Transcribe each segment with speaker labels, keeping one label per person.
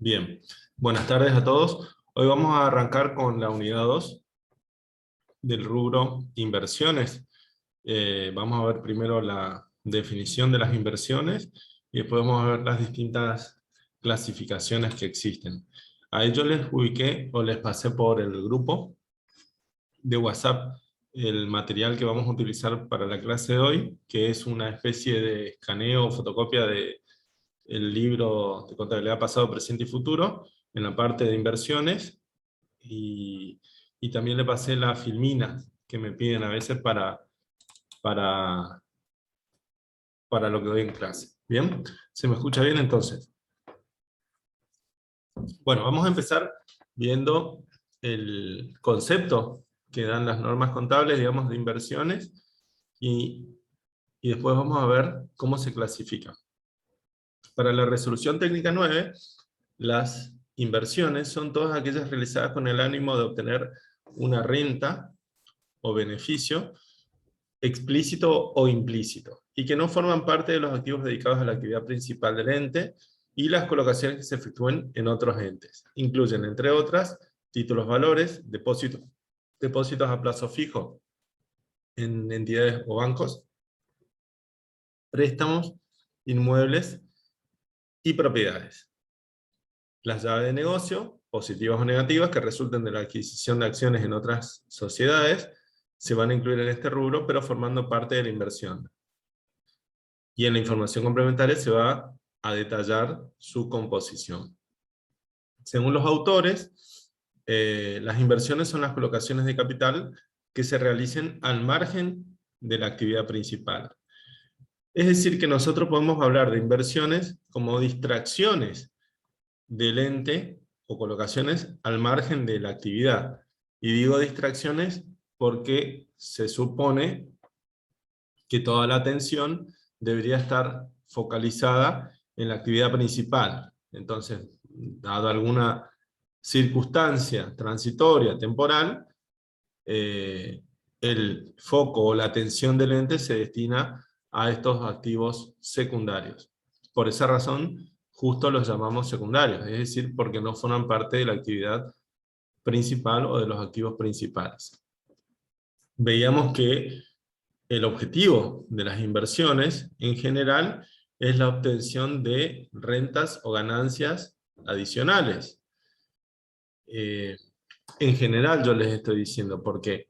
Speaker 1: Bien, buenas tardes a todos. Hoy vamos a arrancar con la unidad 2 del rubro inversiones. Vamos a ver primero la definición de las inversiones y después vamos a ver las distintas clasificaciones que existen. A ellos les ubiqué o les pasé por el grupo de WhatsApp el material que vamos a utilizar para la clase de hoy, que es una especie de escaneo o fotocopia de el libro de contabilidad pasado, presente y futuro, en la parte de inversiones, y también le pasé la filmina que me piden a veces para, para lo que doy en clase. ¿Bien? ¿Se me escucha bien entonces? Bueno, vamos a empezar viendo el concepto que dan las normas contables, digamos, de inversiones, y después vamos a ver cómo se clasifica. Para la resolución técnica 9, las inversiones son todas aquellas realizadas con el ánimo de obtener una renta o beneficio explícito o implícito, y que no forman parte de los activos dedicados a la actividad principal del ente, y las colocaciones que se efectúen en otros entes. Incluyen, entre otras, títulos valores, depósitos a plazo fijo en entidades o bancos, préstamos, inmuebles y propiedades. Las llaves de negocio, positivas o negativas, que resulten de la adquisición de acciones en otras sociedades, se van a incluir en este rubro, pero formando parte de la inversión. Y en la información complementaria se va a detallar su composición. Según los autores, las inversiones son las colocaciones de capital que se realicen al margen de la actividad principal. Es decir, que nosotros podemos hablar de inversiones como distracciones del ente o colocaciones al margen de la actividad. Y digo distracciones porque se supone que toda la atención debería estar focalizada en la actividad principal. Entonces, dado alguna circunstancia transitoria, temporal, el foco o la atención del ente se destina a estos activos secundarios. Por esa razón, justo los llamamos secundarios, es decir, porque no forman parte de la actividad principal o de los activos principales. Veíamos que el objetivo de las inversiones, en general, es la obtención de rentas o ganancias adicionales. En general yo les estoy diciendo, porque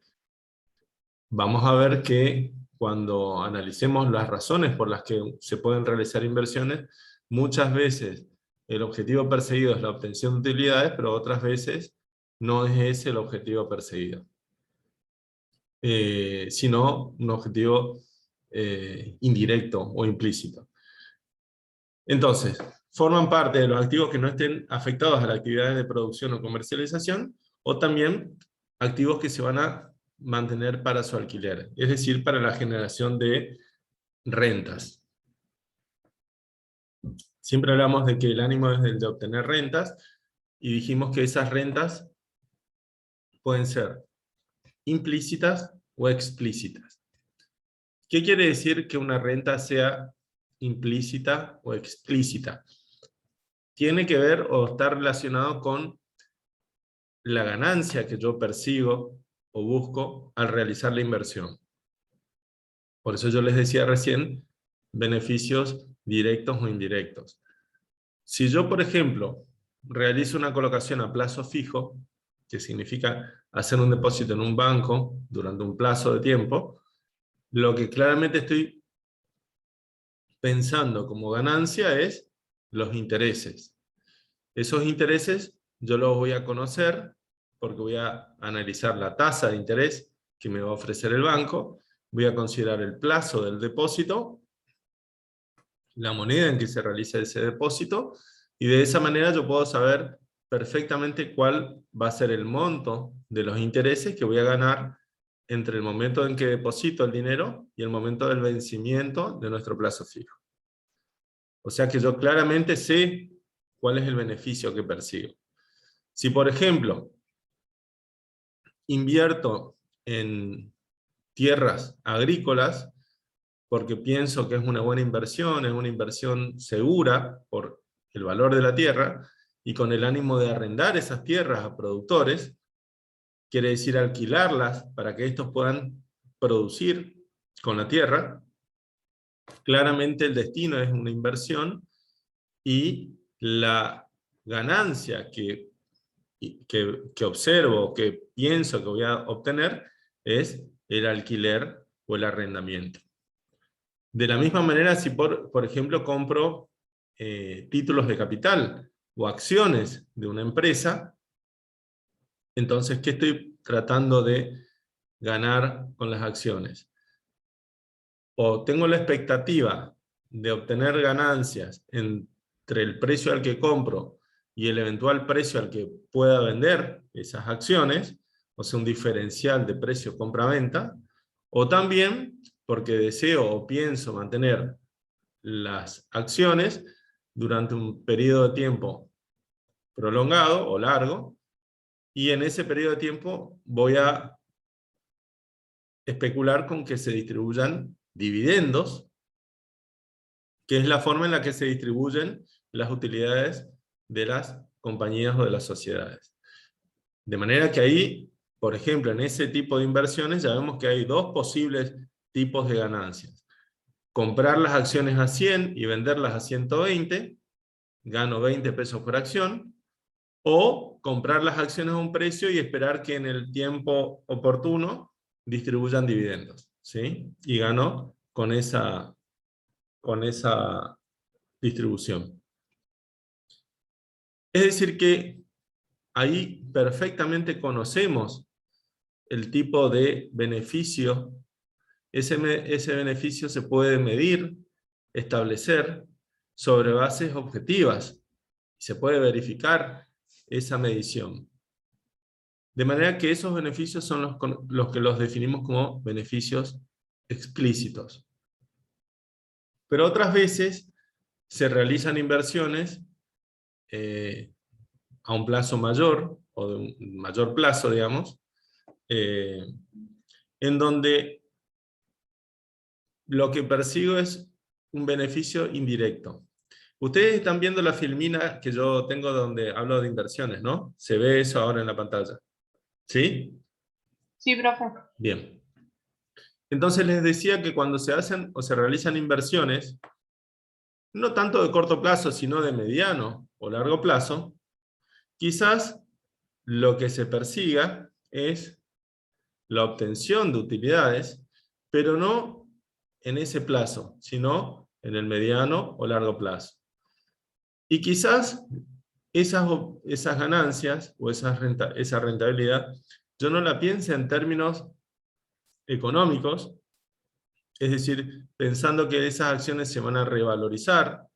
Speaker 1: vamos a ver que cuando analicemos las razones por las que se pueden realizar inversiones, muchas veces el objetivo perseguido es la obtención de utilidades, pero otras veces no es ese el objetivo perseguido, sino un objetivo indirecto o implícito. Entonces, forman parte de los activos que no estén afectados a las actividades de producción o comercialización, o también activos que se van a mantener para su alquiler, es decir, para la generación de rentas. Siempre hablamos de que el ánimo es el de obtener rentas, y dijimos que esas rentas pueden ser implícitas o explícitas. ¿Qué quiere decir que una renta sea implícita o explícita? Tiene que ver o está relacionado con la ganancia que yo percibo o busco al realizar la inversión. Por eso yo les decía recién, beneficios directos o indirectos. Si yo, por ejemplo, realizo una colocación a plazo fijo, que significa hacer un depósito en un banco durante un plazo de tiempo, lo que claramente estoy pensando como ganancia es los intereses. Esos intereses yo los voy a conocer porque voy a analizar la tasa de interés que me va a ofrecer el banco, voy a considerar el plazo del depósito, la moneda en que se realiza ese depósito, y de esa manera yo puedo saber perfectamente cuál va a ser el monto de los intereses que voy a ganar entre el momento en que deposito el dinero y el momento del vencimiento de nuestro plazo fijo. O sea que yo claramente sé cuál es el beneficio que persigo. Si, por ejemplo, invierto en tierras agrícolas, porque pienso que es una buena inversión, es una inversión segura por el valor de la tierra, y con el ánimo de arrendar esas tierras a productores, quiere decir alquilarlas para que estos puedan producir con la tierra, claramente el destino es una inversión y la ganancia que observo, que pienso que voy a obtener, es el alquiler o el arrendamiento. De la misma manera, si por ejemplo compro títulos de capital o acciones de una empresa, entonces, ¿qué estoy tratando de ganar con las acciones? O tengo la expectativa de obtener ganancias entre el precio al que compro y el eventual precio al que pueda vender esas acciones, o sea, un diferencial de precio compra-venta, o también porque deseo o pienso mantener las acciones durante un periodo de tiempo prolongado o largo, y en ese periodo de tiempo voy a especular con que se distribuyan dividendos, que es la forma en la que se distribuyen las utilidades de las compañías o de las sociedades. De manera que ahí, por ejemplo, en ese tipo de inversiones ya vemos que hay dos posibles tipos de ganancias. Comprar las acciones a 100 y venderlas a 120, gano 20 pesos por acción, o comprar las acciones a un precio y esperar que en el tiempo oportuno distribuyan dividendos, ¿sí? Y gano con esa distribución. Es decir que ahí perfectamente conocemos el tipo de beneficio. Ese beneficio se puede medir, establecer sobre bases objetivas. Se puede verificar esa medición. De manera que esos beneficios son los que los definimos como beneficios explícitos. Pero otras veces se realizan inversiones a un plazo mayor, o de un mayor plazo, digamos, en donde lo que persigo es un beneficio indirecto. Ustedes están viendo la filmina que yo tengo donde hablo de inversiones, ¿no? Se ve eso ahora en la pantalla. ¿Sí?
Speaker 2: Sí, profe.
Speaker 1: Bien. Entonces les decía que cuando se hacen o se realizan inversiones, no tanto de corto plazo, sino de mediano o largo plazo, quizás lo que se persiga es la obtención de utilidades, pero no en ese plazo, sino en el mediano o largo plazo. Y quizás esas ganancias o esa rentabilidad, yo no la piense en términos económicos, es decir, pensando que esas acciones se van a revalorizar,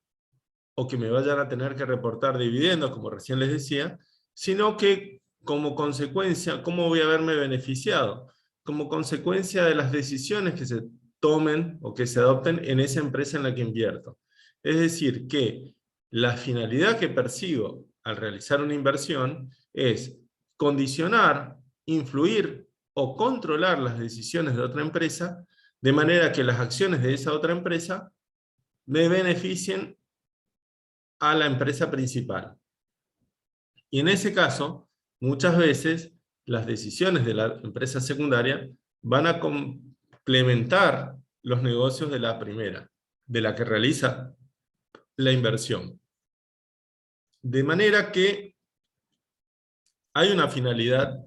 Speaker 1: o que me vayan a tener que reportar dividendos, como recién les decía, sino que como consecuencia, ¿cómo voy a verme beneficiado? Como consecuencia de las decisiones que se tomen o que se adopten en esa empresa en la que invierto. Es decir, que la finalidad que persigo al realizar una inversión es condicionar, influir o controlar las decisiones de otra empresa, de manera que las acciones de esa otra empresa me beneficien a la empresa principal. Y en ese caso, muchas veces las decisiones de la empresa secundaria van a complementar los negocios de la primera, de la que realiza la inversión. De manera que hay una finalidad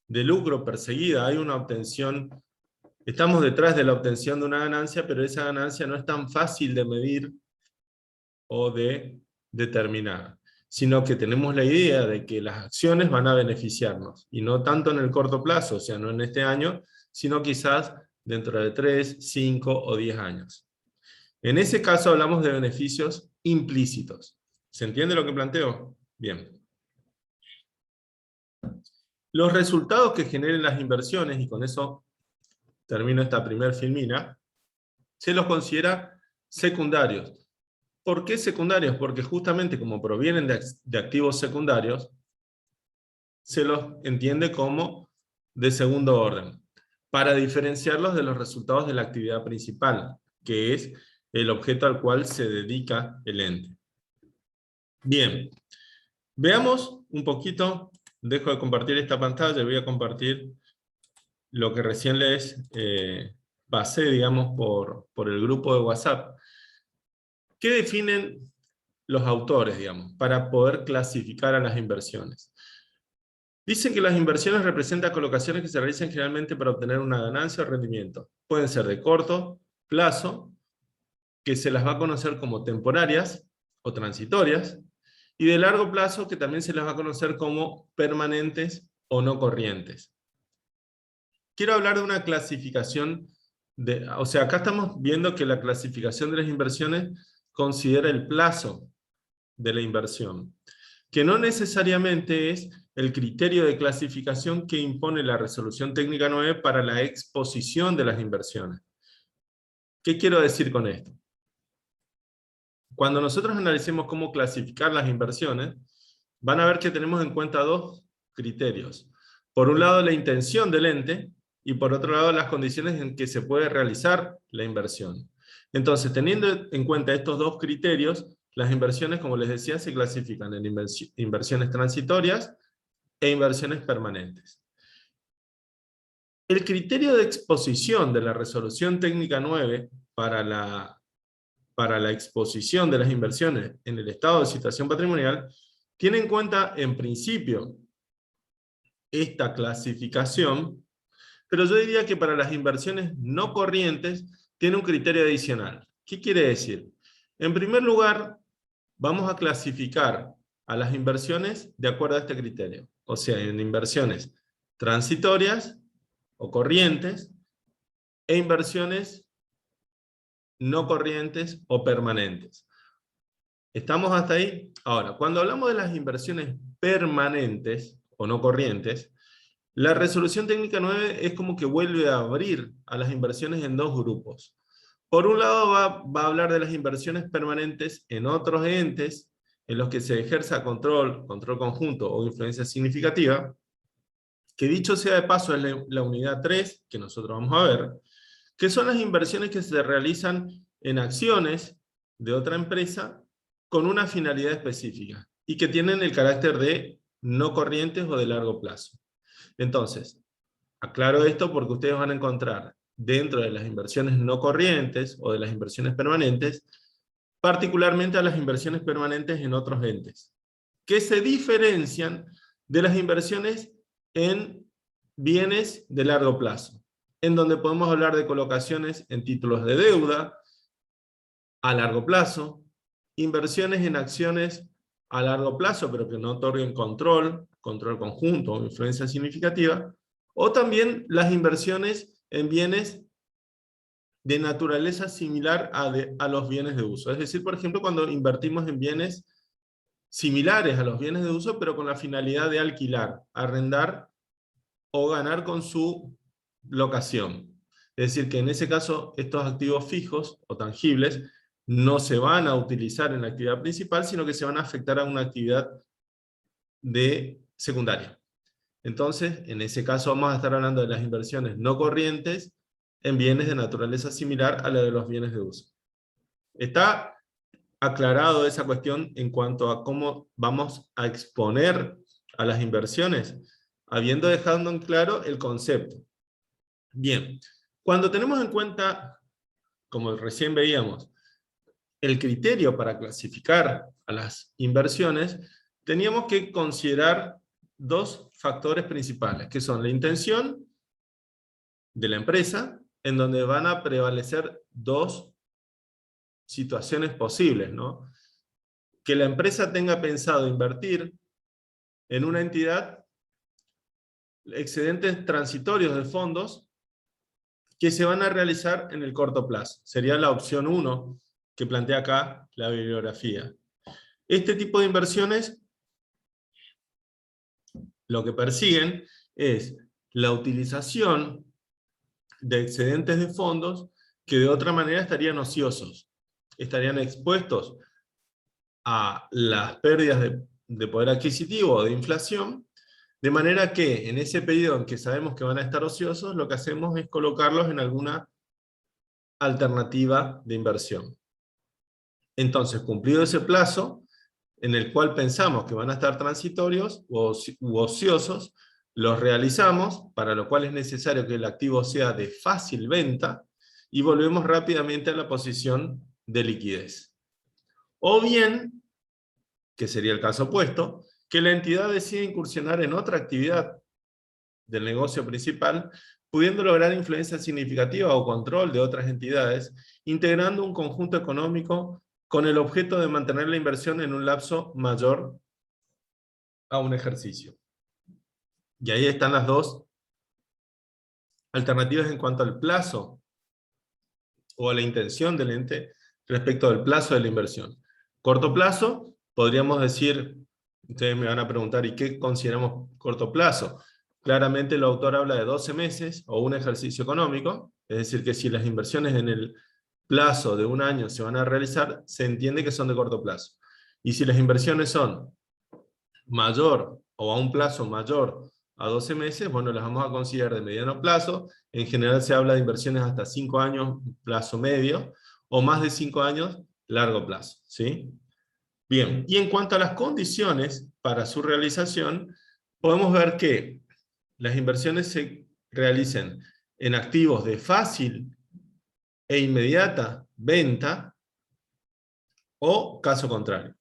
Speaker 1: de lucro perseguida, hay una obtención, estamos detrás de la obtención de una ganancia, pero esa ganancia no es tan fácil de medir o de determinar, sino que tenemos la idea de que las acciones van a beneficiarnos, y no tanto en el corto plazo, o sea, no en este año, sino quizás dentro de 3, 5 o 10 años. En ese caso hablamos de beneficios implícitos. ¿Se entiende lo que planteo? Bien. Los resultados que generen las inversiones, y con eso termino esta primer filmina, se los considera secundarios. ¿Por qué secundarios? Porque justamente como provienen de activos secundarios, se los entiende como de segundo orden, para diferenciarlos de los resultados de la actividad principal, que es el objeto al cual se dedica el ente. Bien, Veamos un poquito, dejo de compartir esta pantalla y voy a compartir lo que recién les pasé, digamos, por el grupo de WhatsApp. ¿Qué definen los autores, digamos, para poder clasificar a las inversiones? Dicen que las inversiones representan colocaciones que se realizan generalmente para obtener una ganancia o rendimiento. Pueden ser de corto plazo, que se las va a conocer como temporarias o transitorias, y de largo plazo, que también se las va a conocer como permanentes o no corrientes. Quiero hablar de una clasificación, o sea, acá estamos viendo que la clasificación de las inversiones considera el plazo de la inversión, que no necesariamente es el criterio de clasificación que impone la Resolución Técnica 9 para la exposición de las inversiones. ¿Qué quiero decir con esto? Cuando nosotros analicemos cómo clasificar las inversiones, van a ver que tenemos en cuenta dos criterios. Por un lado, la intención del ente, y por otro lado, las condiciones en que se puede realizar la inversión. Entonces, teniendo en cuenta estos dos criterios, las inversiones, como les decía, se clasifican en inversiones transitorias e inversiones permanentes. El criterio de exposición de la Resolución Técnica 9 para la exposición de las inversiones en el estado de situación patrimonial tiene en cuenta, en principio, esta clasificación, pero yo diría que para las inversiones no corrientes tiene un criterio adicional. ¿Qué quiere decir? En primer lugar, vamos a clasificar a las inversiones de acuerdo a este criterio. O sea, en inversiones transitorias o corrientes e inversiones no corrientes o permanentes. ¿Estamos hasta ahí? Ahora, cuando hablamos de las inversiones permanentes o no corrientes, la Resolución Técnica 9 es como que vuelve a abrir a las inversiones en dos grupos. Por un lado va a hablar de las inversiones permanentes en otros entes, en los que se ejerza control conjunto o influencia significativa, que dicho sea de paso es la unidad 3, que nosotros vamos a ver, que son las inversiones que se realizan en acciones de otra empresa con una finalidad específica, y que tienen el carácter de no corrientes o de largo plazo. Entonces, aclaro esto porque ustedes van a encontrar dentro de las inversiones no corrientes o de las inversiones permanentes, particularmente a las inversiones permanentes en otros entes, que se diferencian de las inversiones en bienes de largo plazo, en donde podemos hablar de colocaciones en títulos de deuda a largo plazo, inversiones en acciones a largo plazo, pero que no otorguen control conjunto o influencia significativa, o también las inversiones en bienes de naturaleza similar a los bienes de uso. Es decir, por ejemplo, cuando invertimos en bienes similares a los bienes de uso, pero con la finalidad de alquilar, arrendar o ganar con su locación. Es decir, que en ese caso estos activos fijos o tangibles no se van a utilizar en la actividad principal, sino que se van a afectar a una actividad de secundaria. Entonces, en ese caso vamos a estar hablando de las inversiones no corrientes en bienes de naturaleza similar a la de los bienes de uso. Está aclarado esa cuestión en cuanto a cómo vamos a exponer a las inversiones, habiendo dejado en claro el concepto. Bien, cuando tenemos en cuenta, como recién veíamos, el criterio para clasificar a las inversiones, teníamos que considerar dos factores principales, que son la intención de la empresa, en donde van a prevalecer dos situaciones posibles, ¿no? Que la empresa tenga pensado invertir en una entidad excedentes transitorios de fondos que se van a realizar en el corto plazo. Sería la opción 1 que plantea acá la bibliografía. Este tipo de inversiones lo que persiguen es la utilización de excedentes de fondos que de otra manera estarían ociosos, estarían expuestos a las pérdidas de poder adquisitivo o de inflación, de manera que en ese periodo en que sabemos que van a estar ociosos, lo que hacemos es colocarlos en alguna alternativa de inversión. Entonces, cumplido ese plazo, en el cual pensamos que van a estar transitorios u ociosos, los realizamos, para lo cual es necesario que el activo sea de fácil venta, y volvemos rápidamente a la posición de liquidez. O bien, que sería el caso opuesto, que la entidad decida incursionar en otra actividad del negocio principal, pudiendo lograr influencia significativa o control de otras entidades, integrando un conjunto económico con el objeto de mantener la inversión en un lapso mayor a un ejercicio. Y ahí están las dos alternativas en cuanto al plazo o a la intención del ente respecto al plazo de la inversión. Corto plazo, podríamos decir, ustedes me van a preguntar, ¿y qué consideramos corto plazo? Claramente el autor habla de 12 meses o un ejercicio económico, es decir, que si las inversiones en el plazo de un año se van a realizar, se entiende que son de corto plazo. Y si las inversiones son mayor o a un plazo mayor a 12 meses, bueno, las vamos a considerar de mediano plazo. En general se habla de inversiones hasta 5 años, plazo medio, o más de 5 años, largo plazo, ¿sí? Bien, y en cuanto a las condiciones para su realización, podemos ver que las inversiones se realicen en activos de fácil e inmediata venta, o caso contrario.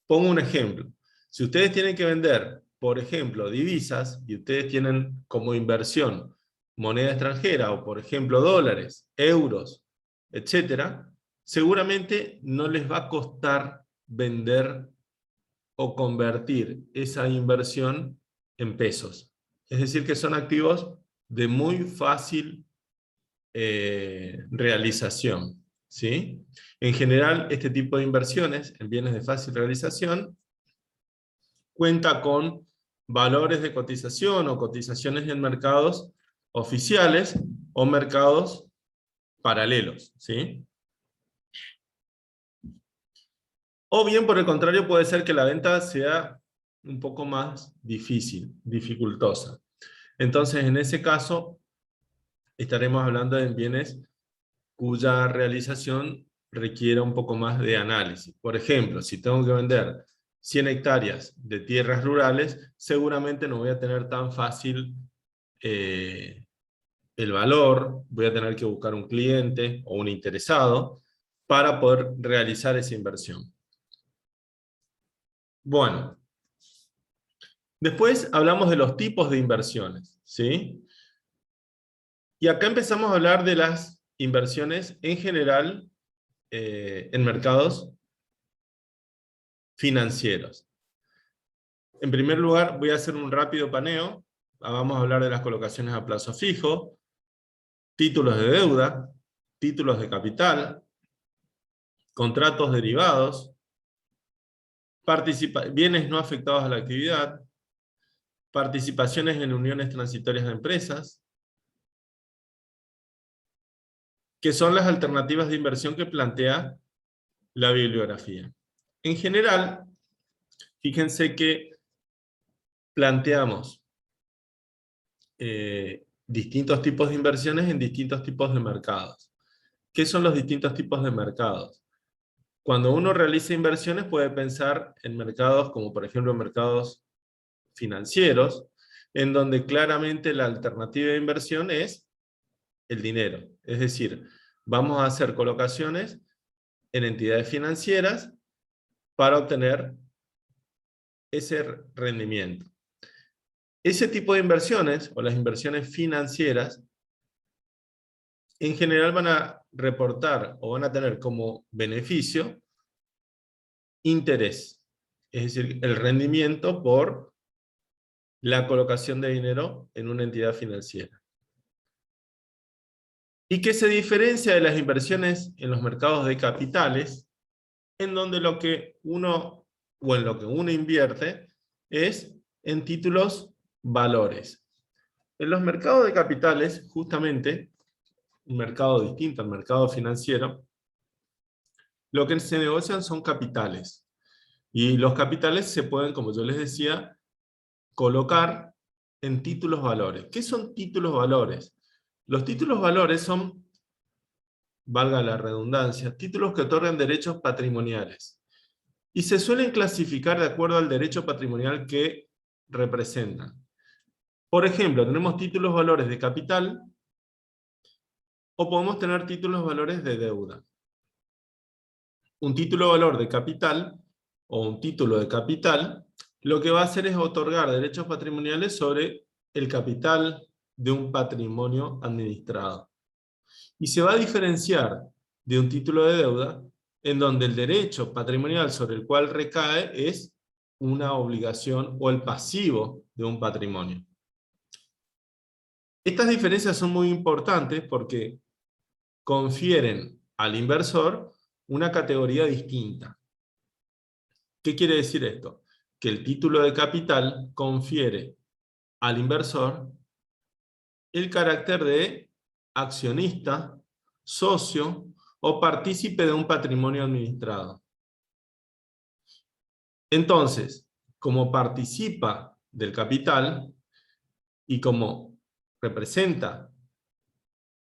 Speaker 1: Pongo un ejemplo. Si ustedes tienen que vender, por ejemplo, divisas, y ustedes tienen como inversión moneda extranjera, o por ejemplo dólares, euros, etc., seguramente no les va a costar vender o convertir esa inversión en pesos. Es decir, que son activos de muy fácil realización, ¿sí? En general, este tipo de inversiones en bienes de fácil realización cuenta con valores de cotización o cotizaciones en mercados oficiales o mercados paralelos, ¿sí? O bien, por el contrario, puede ser que la venta sea un poco más difícil, dificultosa. Entonces, en ese caso, estaremos hablando de bienes cuya realización requiere un poco más de análisis. Por ejemplo, si tengo que vender 100 hectáreas de tierras rurales, seguramente no voy a tener tan fácil el valor, voy a tener que buscar un cliente o un interesado para poder realizar esa inversión. Bueno, después hablamos de los tipos de inversiones, ¿sí? Y acá empezamos a hablar de las inversiones en general en mercados financieros. En primer lugar, voy a hacer un rápido paneo. Vamos a hablar de las colocaciones a plazo fijo, títulos de deuda, títulos de capital, contratos derivados, bienes no afectados a la actividad, participaciones en uniones transitorias de empresas, que son las alternativas de inversión que plantea la bibliografía. En general, fíjense que planteamos distintos tipos de inversiones en distintos tipos de mercados. ¿Qué son los distintos tipos de mercados? Cuando uno realiza inversiones puede pensar en mercados como por ejemplo mercados financieros, en donde claramente la alternativa de inversión es el dinero. Es decir, vamos a hacer colocaciones en entidades financieras para obtener ese rendimiento. Ese tipo de inversiones, o las inversiones financieras, en general van a reportar o van a tener como beneficio interés, es decir, el rendimiento por la colocación de dinero en una entidad financiera. ¿Y qué se diferencia de las inversiones en los mercados de capitales, en donde lo que uno, o en lo que uno invierte, es en títulos valores? En los mercados de capitales, justamente, un mercado distinto al mercado financiero, lo que se negocian son capitales. Y los capitales se pueden, como yo les decía, colocar en títulos valores. ¿Qué son títulos valores? Los títulos valores son, valga la redundancia, títulos que otorgan derechos patrimoniales. y se suelen clasificar de acuerdo al derecho patrimonial que representan. Por ejemplo, tenemos títulos valores de capital, o podemos tener títulos valores de deuda. Un título valor de capital, o un título de capital, lo que va a hacer es otorgar derechos patrimoniales sobre el capital de un patrimonio administrado. Y se va a diferenciar de un título de deuda, en donde el derecho patrimonial sobre el cual recae es una obligación o el pasivo de un patrimonio. Estas diferencias son muy importantes porque confieren al inversor una categoría distinta. ¿Qué quiere decir esto? Que el título de capital confiere al inversor el carácter de accionista, socio o partícipe de un patrimonio administrado. Entonces, como participa del capital y como representa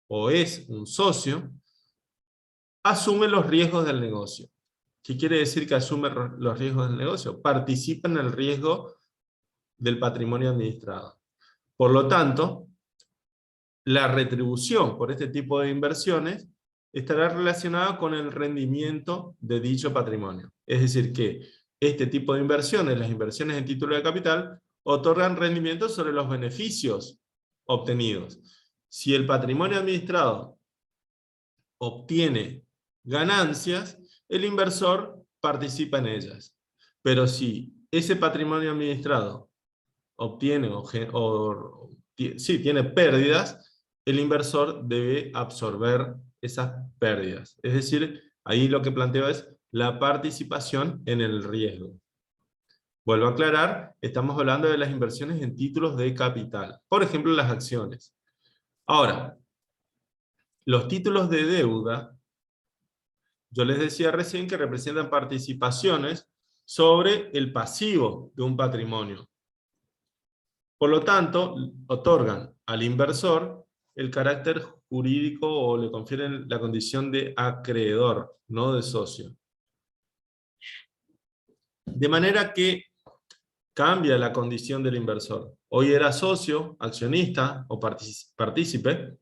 Speaker 1: o es un socio, asume los riesgos del negocio. ¿Qué quiere decir que asume los riesgos del negocio? Participa en el riesgo del patrimonio administrado. Por lo tanto, la retribución por este tipo de inversiones estará relacionada con el rendimiento de dicho patrimonio. Es decir, que este tipo de inversiones, las inversiones en título de capital, otorgan rendimientos sobre los beneficios obtenidos. Si el patrimonio administrado obtiene ganancias, el inversor participa en ellas. Pero si ese patrimonio administrado obtiene tiene pérdidas, el inversor debe absorber esas pérdidas. Es decir, ahí lo que planteo es la participación en el riesgo. Vuelvo a aclarar, estamos hablando de las inversiones en títulos de capital. Por ejemplo, las acciones. Ahora, los títulos de deuda, yo les decía recién que representan participaciones sobre el pasivo de un patrimonio. Por lo tanto, otorgan al inversor el carácter jurídico o le confieren la condición de acreedor, no de socio. De manera que cambia la condición del inversor. Hoy era socio, accionista o partícipe,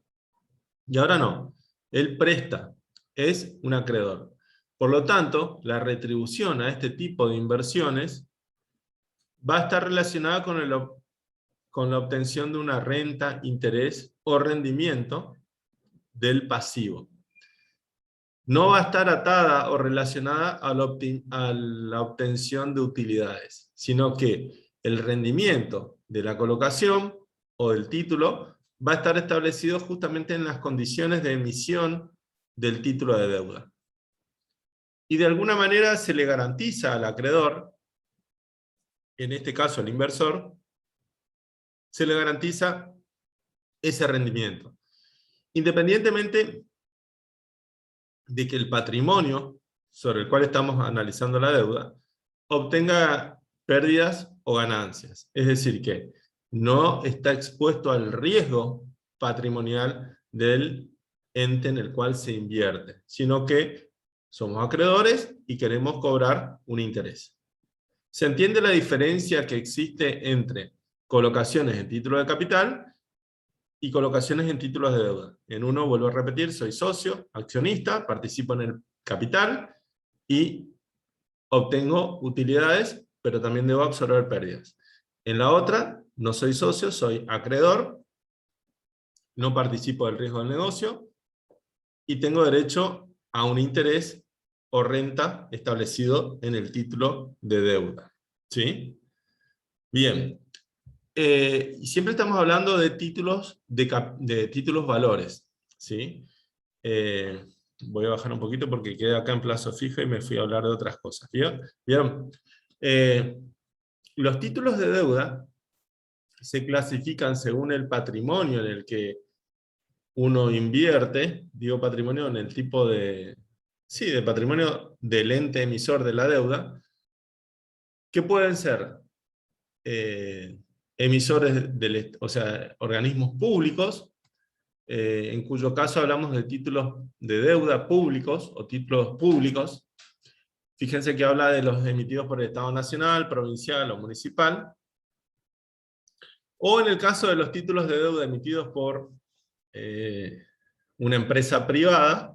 Speaker 1: y ahora no. Él presta, es un acreedor. Por lo tanto, la retribución a este tipo de inversiones va a estar relacionada con la obtención de una renta, interés o rendimiento del pasivo. No va a estar atada o relacionada a la obtención de utilidades, sino que el rendimiento de la colocación o del título va a estar establecido justamente en las condiciones de emisión del título de deuda. Y de alguna manera se le garantiza al acreedor, en este caso el inversor, se le garantiza ese rendimiento. Independientemente de que el patrimonio sobre el cual estamos analizando la deuda obtenga pérdidas o ganancias. Es decir, que no está expuesto al riesgo patrimonial del ente en el cual se invierte, sino que somos acreedores y queremos cobrar un interés. ¿Se entiende la diferencia que existe entre colocaciones en título de capital y colocaciones en títulos de deuda? En uno, vuelvo a repetir, soy socio, accionista, participo en el capital y obtengo utilidades, pero también debo absorber pérdidas. En la otra, no soy socio, soy acreedor, no participo del riesgo del negocio y tengo derecho a un interés o renta establecido en el título de deuda. ¿Sí? Bien. Siempre estamos hablando de títulos, de títulos valores, ¿sí? Voy a bajar un poquito porque quedé acá en plazo fijo y me fui a hablar de otras cosas. ¿Vieron? Los títulos de deuda se clasifican según el patrimonio en el que uno invierte, digo patrimonio en el tipo de, sí, de patrimonio del ente emisor de la deuda, que pueden ser emisores, o sea, organismos públicos, en cuyo caso hablamos de títulos de deuda públicos o títulos públicos, Fíjense que habla de los emitidos por el Estado Nacional, provincial o municipal. O en el caso de los títulos de deuda emitidos por una empresa privada,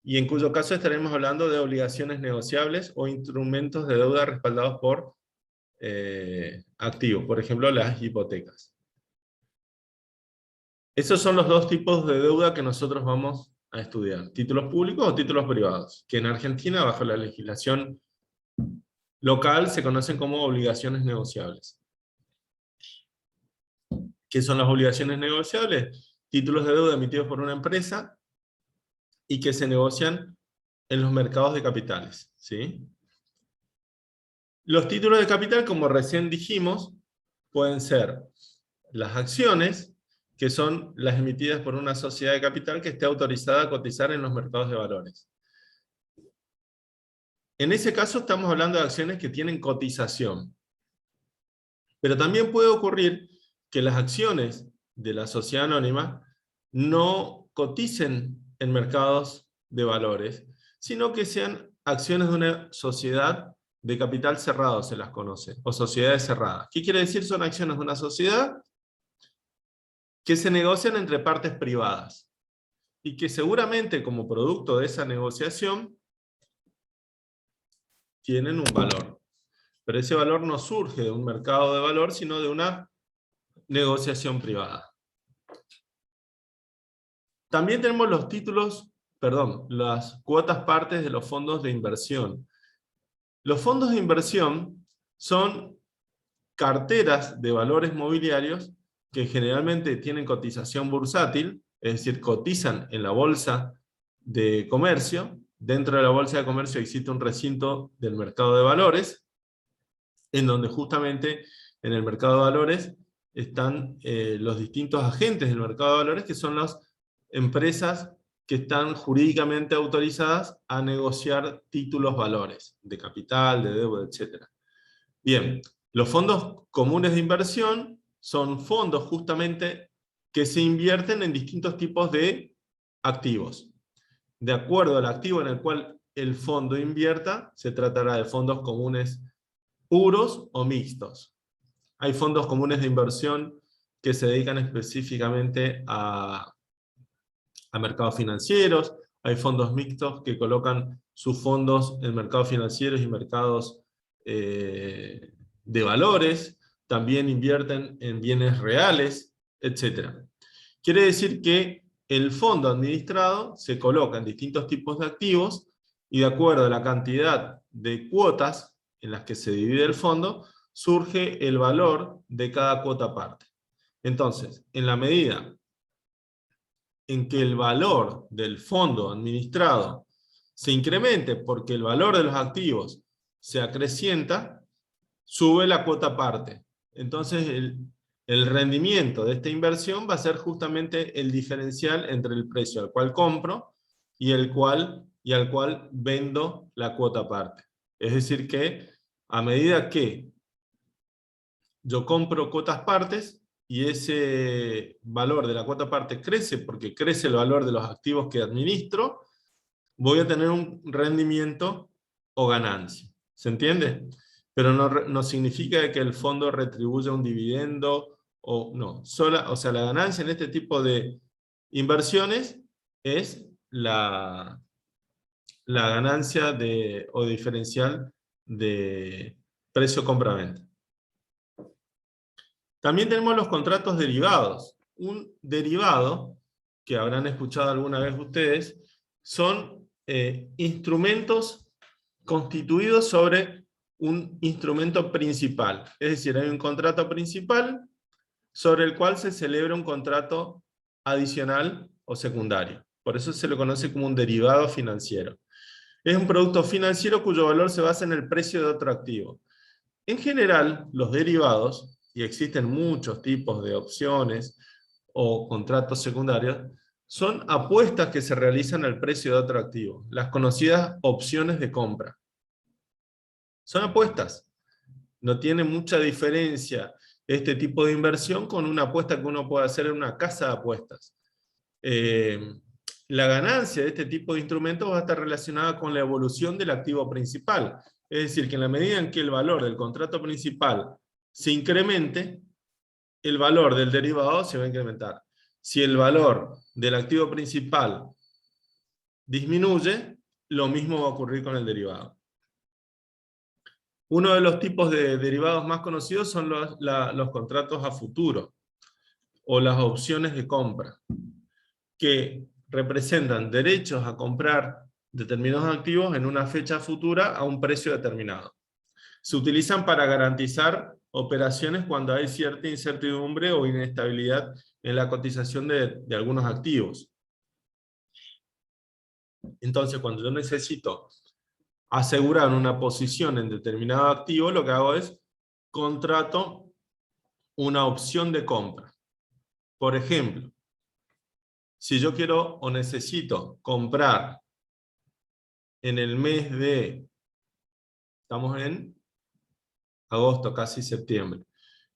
Speaker 1: y en cuyo caso estaremos hablando de obligaciones negociables o instrumentos de deuda respaldados por activos, por ejemplo las hipotecas. Esos son los dos tipos de deuda que nosotros vamos a estudiar, títulos públicos o títulos privados, que en Argentina, bajo la legislación local, se conocen como obligaciones negociables. ¿Qué son las obligaciones negociables? Títulos de deuda emitidos por una empresa y que se negocian en los mercados de capitales, ¿sí? Los títulos de capital, como recién dijimos, pueden ser las acciones, que son las emitidas por una sociedad de capital que esté autorizada a cotizar en los mercados de valores. En ese caso estamos hablando de acciones que tienen cotización. Pero también puede ocurrir que las acciones de la sociedad anónima no coticen en mercados de valores, sino que sean acciones de una sociedad de capital cerrado, se las conoce, o sociedades cerradas. ¿Qué quiere decir? Son acciones de una sociedad que se negocian entre partes privadas, y que seguramente como producto de esa negociación tienen un valor. Pero ese valor no surge de un mercado de valor, sino de una negociación privada. También tenemos los títulos, las cuotas partes de los fondos de inversión. Los fondos de inversión son carteras de valores mobiliarios que generalmente tienen cotización bursátil, es decir, cotizan en la bolsa de comercio. Dentro de la bolsa de comercio existe un recinto del mercado de valores, en donde justamente en el mercado de valores están los distintos agentes del mercado de valores, que son las empresas que están jurídicamente autorizadas a negociar títulos valores, de capital, de deuda, etc. Bien, los fondos comunes de inversión son fondos justamente que se invierten en distintos tipos de activos. De acuerdo al activo en el cual el fondo invierta, se tratará de fondos comunes puros o mixtos. Hay fondos comunes de inversión que se dedican específicamente a mercados financieros, hay fondos mixtos que colocan sus fondos en mercados financieros y mercados de valores, también invierten en bienes reales, etc. Quiere decir que el fondo administrado se coloca en distintos tipos de activos y de acuerdo a la cantidad de cuotas en las que se divide el fondo, surge el valor de cada cuota parte. Entonces, en la medida en que el valor del fondo administrado se incremente porque el valor de los activos se acrecienta, sube la cuota parte. Entonces el rendimiento de esta inversión va a ser justamente el diferencial entre el precio al cual compro y al cual vendo la cuota parte. Es decir que a medida que yo compro cuotas partes, y ese valor de la cuota parte crece porque crece el valor de los activos que administro, voy a tener un rendimiento o ganancia. ¿Se entiende? Pero no significa que el fondo retribuya un dividendo, o no. O sea, la ganancia en este tipo de inversiones es la ganancia o diferencial de precio compra-venta. También tenemos los contratos derivados. Un derivado, que habrán escuchado alguna vez ustedes, son instrumentos constituidos sobre un instrumento principal. Es decir, hay un contrato principal sobre el cual se celebra un contrato adicional o secundario. Por eso se lo conoce como un derivado financiero. Es un producto financiero cuyo valor se basa en el precio de otro activo. En general, los derivados, y existen muchos tipos de opciones o contratos secundarios, son apuestas que se realizan al precio de otro activo, las conocidas opciones de compra. Son apuestas. No tiene mucha diferencia este tipo de inversión con una apuesta que uno puede hacer en una casa de apuestas. la ganancia de este tipo de instrumentos va a estar relacionada con la evolución del activo principal. Es decir, que en la medida en que el valor del contrato principal se incremente, el valor del derivado se va a incrementar. Si el valor del activo principal disminuye, lo mismo va a ocurrir con el derivado. Uno de los tipos de derivados más conocidos son los contratos a futuro, o las opciones de compra, que representan derechos a comprar determinados activos en una fecha futura a un precio determinado. Se utilizan para garantizar operaciones cuando hay cierta incertidumbre o inestabilidad en la cotización de algunos activos. Entonces, cuando yo necesito asegurar una posición en determinado activo, lo que hago es contrato una opción de compra. Por ejemplo, si yo quiero o necesito comprar en el mes de, estamos en agosto, casi septiembre,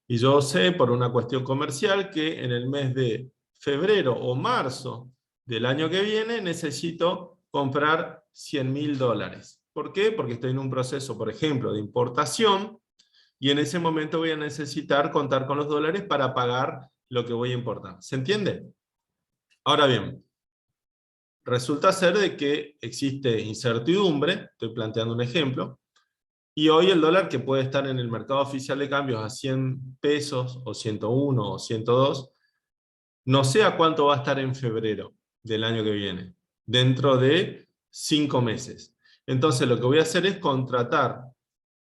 Speaker 1: y yo sé por una cuestión comercial que en el mes de febrero o marzo del año que viene necesito comprar $100.000. ¿Por qué? Porque estoy en un proceso, por ejemplo, de importación, y en ese momento voy a necesitar contar con los dólares para pagar lo que voy a importar. ¿Se entiende? Ahora bien, resulta ser de que existe incertidumbre, estoy planteando un ejemplo, y hoy el dólar, que puede estar en el mercado oficial de cambios a 100 pesos, o 101, o 102, no sé a cuánto va a estar en febrero del año que viene, dentro de 5 meses. Entonces lo que voy a hacer es contratar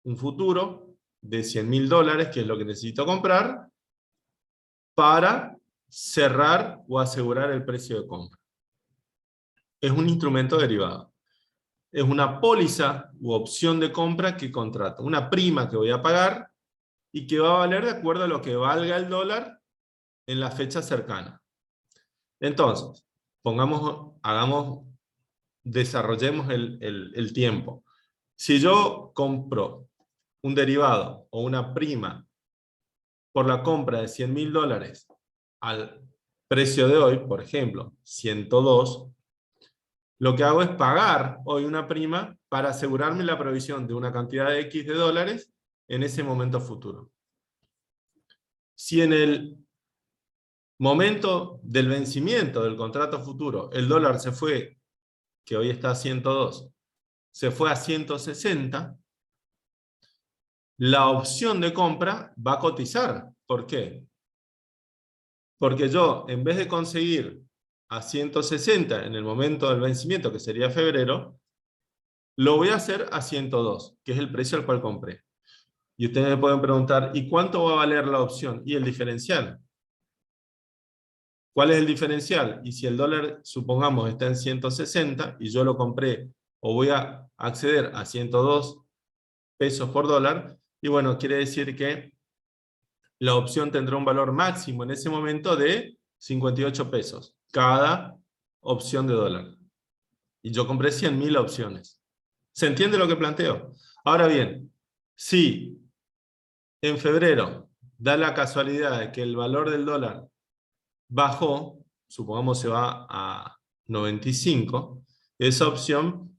Speaker 1: un futuro de $100.000, que es lo que necesito comprar, para cerrar o asegurar el precio de compra. Es un instrumento derivado. Es una póliza u opción de compra que contrato. Una prima que voy a pagar y que va a valer de acuerdo a lo que valga el dólar en la fecha cercana. Entonces, desarrollemos el tiempo. Si yo compro un derivado o una prima por la compra de $100.000 al precio de hoy, por ejemplo, 102, lo que hago es pagar hoy una prima para asegurarme la provisión de una cantidad de X de dólares en ese momento futuro. Si en el momento del vencimiento del contrato futuro el dólar se fue, que hoy está a 102, se fue a 160, la opción de compra va a cotizar. ¿Por qué? Porque yo, en vez de conseguir a 160 en el momento del vencimiento, que sería febrero, lo voy a hacer a 102, que es el precio al cual compré. Y ustedes me pueden preguntar, ¿y cuánto va a valer la opción? Y el diferencial. ¿Cuál es el diferencial? Y si el dólar, supongamos, está en 160 y yo lo compré, o voy a acceder a 102 pesos por dólar, y bueno, quiere decir que la opción tendrá un valor máximo en ese momento de 58 pesos, cada opción de dólar. Y yo compré 100.000 opciones. ¿Se entiende lo que planteo? Ahora bien, si en febrero da la casualidad de que el valor del dólar bajó, supongamos se va a 95, esa opción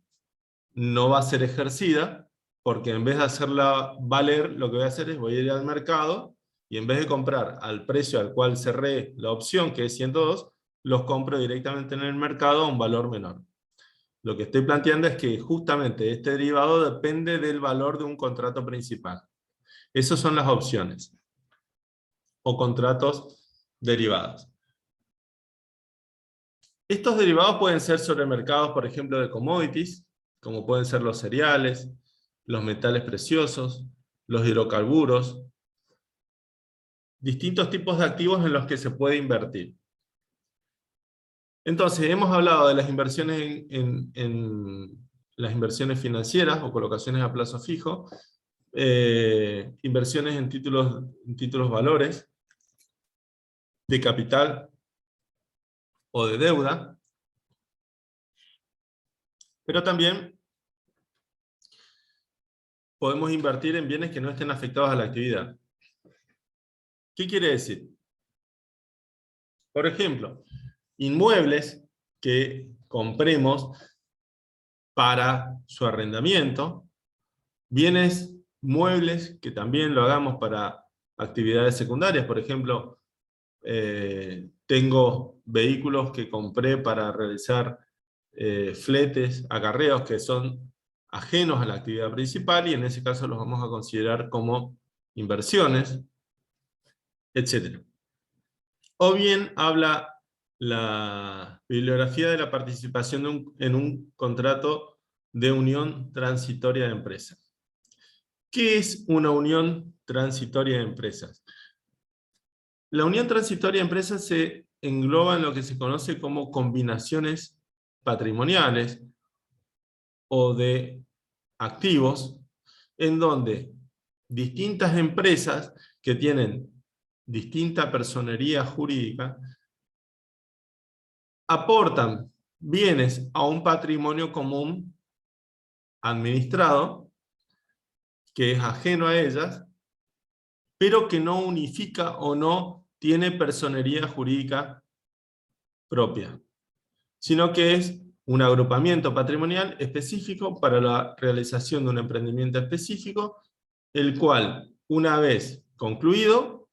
Speaker 1: no va a ser ejercida, porque en vez de hacerla valer, lo que voy a hacer es voy a ir al mercado, y en vez de comprar al precio al cual cerré la opción, que es 102, los compro directamente en el mercado a un valor menor. Lo que estoy planteando es que justamente este derivado depende del valor de un contrato principal. Esas son las opciones, o contratos derivados. Estos derivados pueden ser sobre mercados, por ejemplo, de commodities, como pueden ser los cereales, los metales preciosos, los hidrocarburos, distintos tipos de activos en los que se puede invertir. Entonces, hemos hablado de las inversiones en las inversiones financieras o colocaciones a plazo fijo, inversiones en títulos valores, de capital o de deuda, pero también podemos invertir en bienes que no estén afectados a la actividad. ¿Qué quiere decir? Por ejemplo, inmuebles que compremos para su arrendamiento, bienes muebles que también lo hagamos para actividades secundarias. Por ejemplo, tengo vehículos que compré para realizar fletes, acarreos que son ajenos a la actividad principal, y en ese caso los vamos a considerar como inversiones, etc. O bien habla la bibliografía de la participación en un contrato de unión transitoria de empresas. ¿Qué es una unión transitoria de empresas? La unión transitoria de empresas se engloba en lo que se conoce como combinaciones patrimoniales o de activos, en donde distintas empresas que tienen distinta personería jurídica aportan bienes a un patrimonio común administrado, que es ajeno a ellas, pero que no unifica o no tiene personería jurídica propia, sino que es un agrupamiento patrimonial específico para la realización de un emprendimiento específico, el cual, una vez concluido,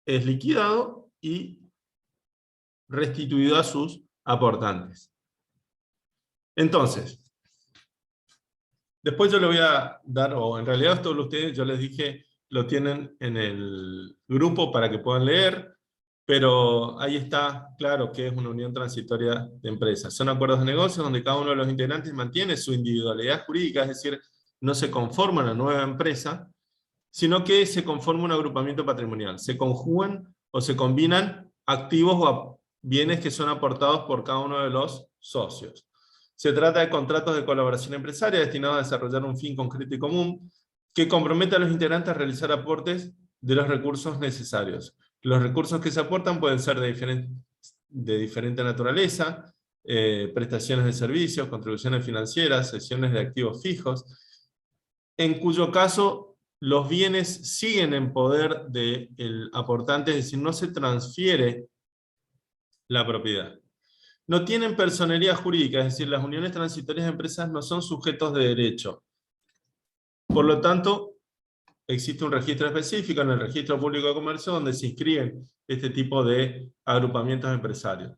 Speaker 1: es liquidado y restituido a sus aportantes. Entonces, después yo le voy a dar, o en realidad todos ustedes, yo les dije, lo tienen en el grupo para que puedan leer, pero ahí está claro que es una unión transitoria de empresas. Son acuerdos de negocios donde cada uno de los integrantes mantiene su individualidad jurídica, es decir, no se conforma una nueva empresa, sino que se conforma un agrupamiento patrimonial. Se conjugan o se combinan activos o bienes que son aportados por cada uno de los socios. Se trata de contratos de colaboración empresaria destinados a desarrollar un fin concreto y común que compromete a los integrantes a realizar aportes de los recursos necesarios. Los recursos que se aportan pueden ser de diferente naturaleza, prestaciones de servicios, contribuciones financieras, cesiones de activos fijos, en cuyo caso los bienes siguen en poder del aportante, es decir, no se transfiere la propiedad. No tienen personería jurídica, es decir, las uniones transitorias de empresas no son sujetos de derecho. Por lo tanto, existe un registro específico en el Registro Público de Comercio donde se inscriben este tipo de agrupamientos empresarios.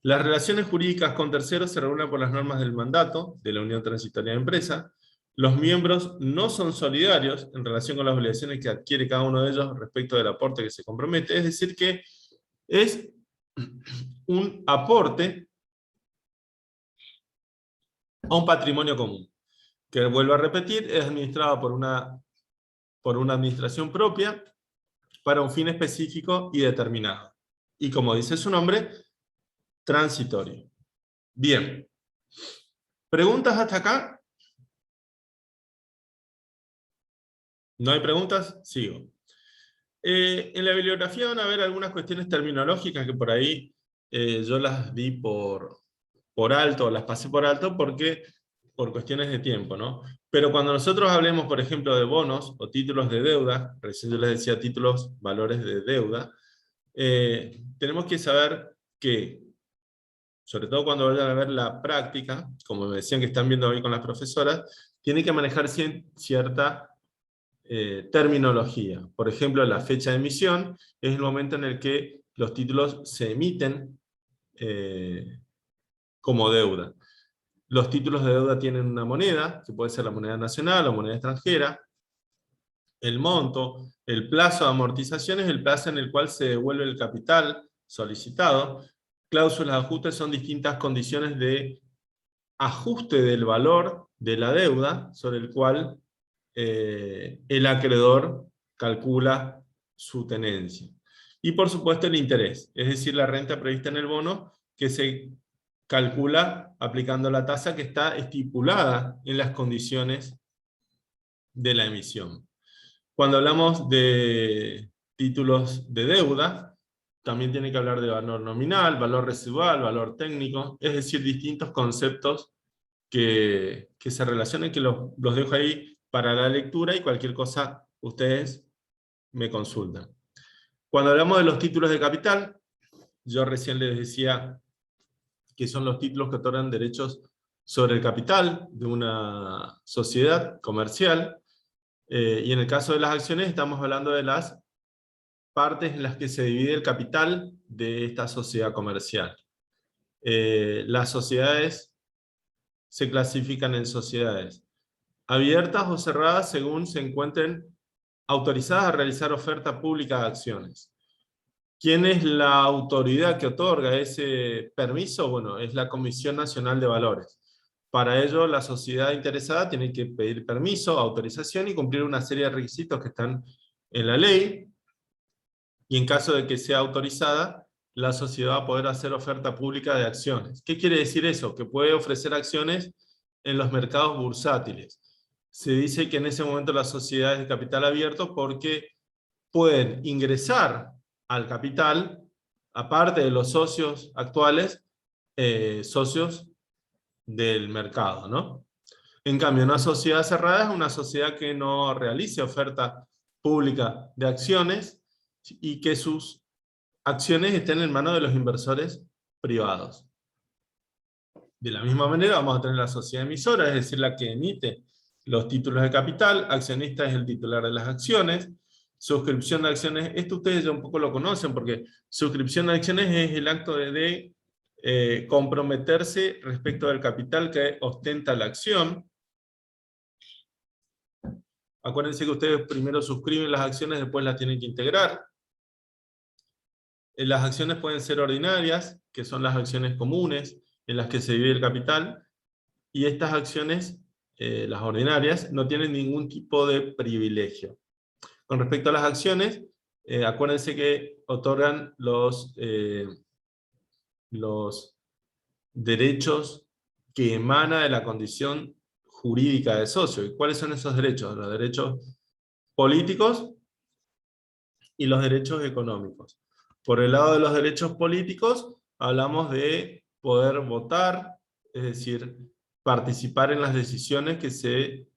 Speaker 1: Las relaciones jurídicas con terceros se regulan por las normas del mandato de la Unión Transitoria de Empresas. Los miembros no son solidarios en relación con las obligaciones que adquiere cada uno de ellos respecto del aporte que se compromete, es decir que es un aporte a un patrimonio común, que vuelvo a repetir, es administrado por una administración propia para un fin específico y determinado. Y como dice su nombre, transitorio. Bien. ¿Preguntas hasta acá? ¿No hay preguntas? Sigo. En la bibliografía van a ver algunas cuestiones terminológicas que por ahí yo las di por alto, las pasé por alto porque por cuestiones de tiempo, ¿no? Pero cuando nosotros hablemos, por ejemplo, de bonos o títulos de deuda, recién yo les decía títulos, valores de deuda, tenemos que saber que, sobre todo cuando vayan a ver la práctica, como me decían que están viendo hoy con las profesoras, tienen que manejar cierta terminología. Por ejemplo, la fecha de emisión es el momento en el que los títulos se emiten como deuda. Los títulos de deuda tienen una moneda, que puede ser la moneda nacional o moneda extranjera. El monto, el plazo de amortización es el plazo en el cual se devuelve el capital solicitado. Cláusulas de ajuste son distintas condiciones de ajuste del valor de la deuda sobre el cual el acreedor calcula su tenencia. Y por supuesto el interés, es decir, la renta prevista en el bono que se calcula aplicando la tasa que está estipulada en las condiciones de la emisión. Cuando hablamos de títulos de deuda, también tiene que hablar de valor nominal, valor residual, valor técnico, es decir, distintos conceptos que se relacionen, que los dejo ahí para la lectura y cualquier cosa ustedes me consultan. Cuando hablamos de los títulos de capital, yo recién les decía que son los títulos que otorgan derechos sobre el capital de una sociedad comercial, y en el caso de las acciones estamos hablando de las partes en las que se divide el capital de esta sociedad comercial. Las sociedades se clasifican en sociedades abiertas o cerradas según se encuentren autorizadas a realizar oferta pública de acciones. ¿Quién es la autoridad que otorga ese permiso? Bueno, es la Comisión Nacional de Valores. Para ello, la sociedad interesada tiene que pedir permiso, autorización y cumplir una serie de requisitos que están en la ley, y en caso de que sea autorizada, la sociedad va a poder hacer oferta pública de acciones. ¿Qué quiere decir eso? Que puede ofrecer acciones en los mercados bursátiles. Se dice que en ese momento la sociedad es de capital abierto porque pueden ingresar al capital, aparte de los socios actuales, socios del mercado, ¿no? En cambio, una sociedad cerrada es una sociedad que no realice oferta pública de acciones y que sus acciones estén en manos de los inversores privados. De la misma manera vamos a tener la sociedad emisora, es decir, la que emite los títulos de capital, accionista es el titular de las acciones, suscripción de acciones, esto ustedes ya un poco lo conocen, porque suscripción de acciones es el acto de comprometerse respecto del capital que ostenta la acción. Acuérdense que ustedes primero suscriben las acciones, después las tienen que integrar. Las acciones pueden ser ordinarias, que son las acciones comunes, en las que se divide el capital, y estas acciones, las ordinarias, no tienen ningún tipo de privilegio. Con respecto a las acciones, acuérdense que otorgan los derechos que emana de la condición jurídica de socio. ¿Y cuáles son esos derechos? Los derechos políticos y los derechos económicos. Por el lado de los derechos políticos, hablamos de poder votar, es decir, participar en las decisiones que se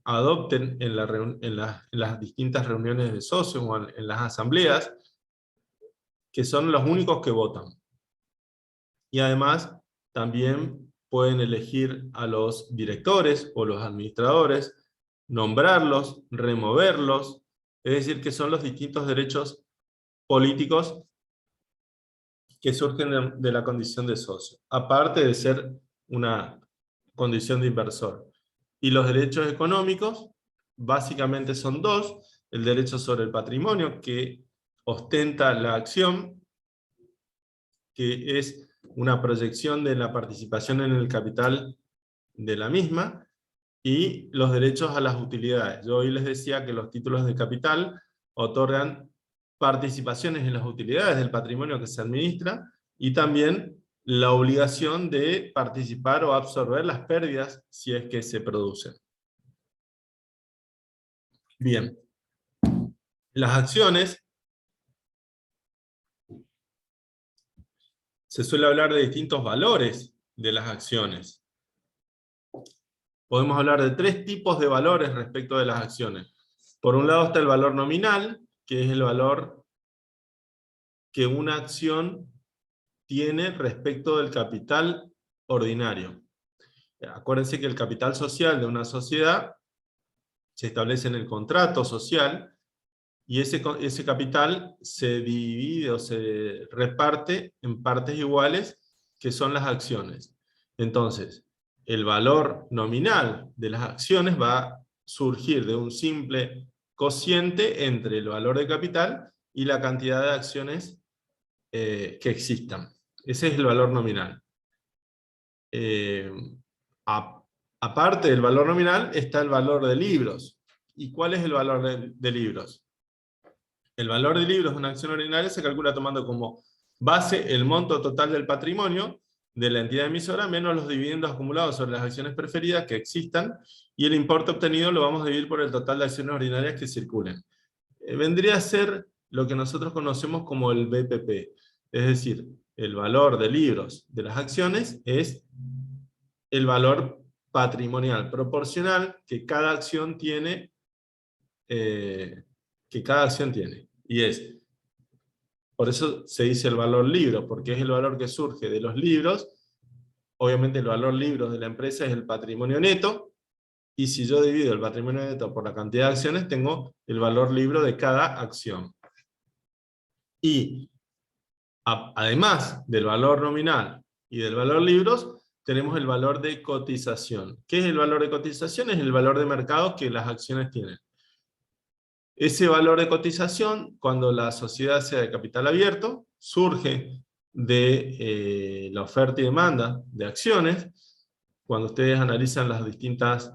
Speaker 1: adopten en las distintas reuniones de socios o en las asambleas, que son los únicos que votan. Y además, también pueden elegir a los directores o los administradores, nombrarlos, removerlos, es decir, que son los distintos derechos políticos que surgen de la condición de socio, aparte de ser una condición de inversor. Y los derechos económicos, básicamente son dos: el derecho sobre el patrimonio, que ostenta la acción, que es una proyección de la participación en el capital de la misma, y los derechos a las utilidades. Yo hoy les decía que los títulos de capital otorgan participaciones en las utilidades del patrimonio que se administra, y también la obligación de participar o absorber las pérdidas si es que se producen. Bien. Las acciones, se suele hablar de distintos valores de las acciones. Podemos hablar de tres tipos de valores respecto de las acciones. Por un lado está el valor nominal, que es el valor que una acción tiene respecto del capital ordinario. Acuérdense que el capital social de una sociedad se establece en el contrato social, y ese capital se divide o se reparte en partes iguales, que son las acciones. Entonces, el valor nominal de las acciones va a surgir de un simple cociente entre el valor de capital y la cantidad de acciones que existan. Ese es el valor nominal. Aparte del valor nominal está el valor de libros. ¿Y cuál es el valor de libros? El valor de libros de una acción ordinaria se calcula tomando como base el monto total del patrimonio de la entidad emisora menos los dividendos acumulados sobre las acciones preferidas que existan, y el importe obtenido lo vamos a dividir por el total de acciones ordinarias que circulen. Vendría a ser lo que nosotros conocemos como el BPP, es decir, el valor de libros de las acciones es el valor patrimonial proporcional que cada acción tiene, y es por eso se dice el valor libro, porque es el valor que surge de los libros. Obviamente el valor libros de la empresa es el patrimonio neto, y si yo divido el patrimonio neto por la cantidad de acciones, tengo el valor libro de cada acción. Y además del valor nominal y del valor libros, tenemos el valor de cotización. ¿Qué es el valor de cotización? Es el valor de mercado que las acciones tienen. Ese valor de cotización, cuando la sociedad sea de capital abierto, surge de la oferta y demanda de acciones. Cuando ustedes analizan las distintas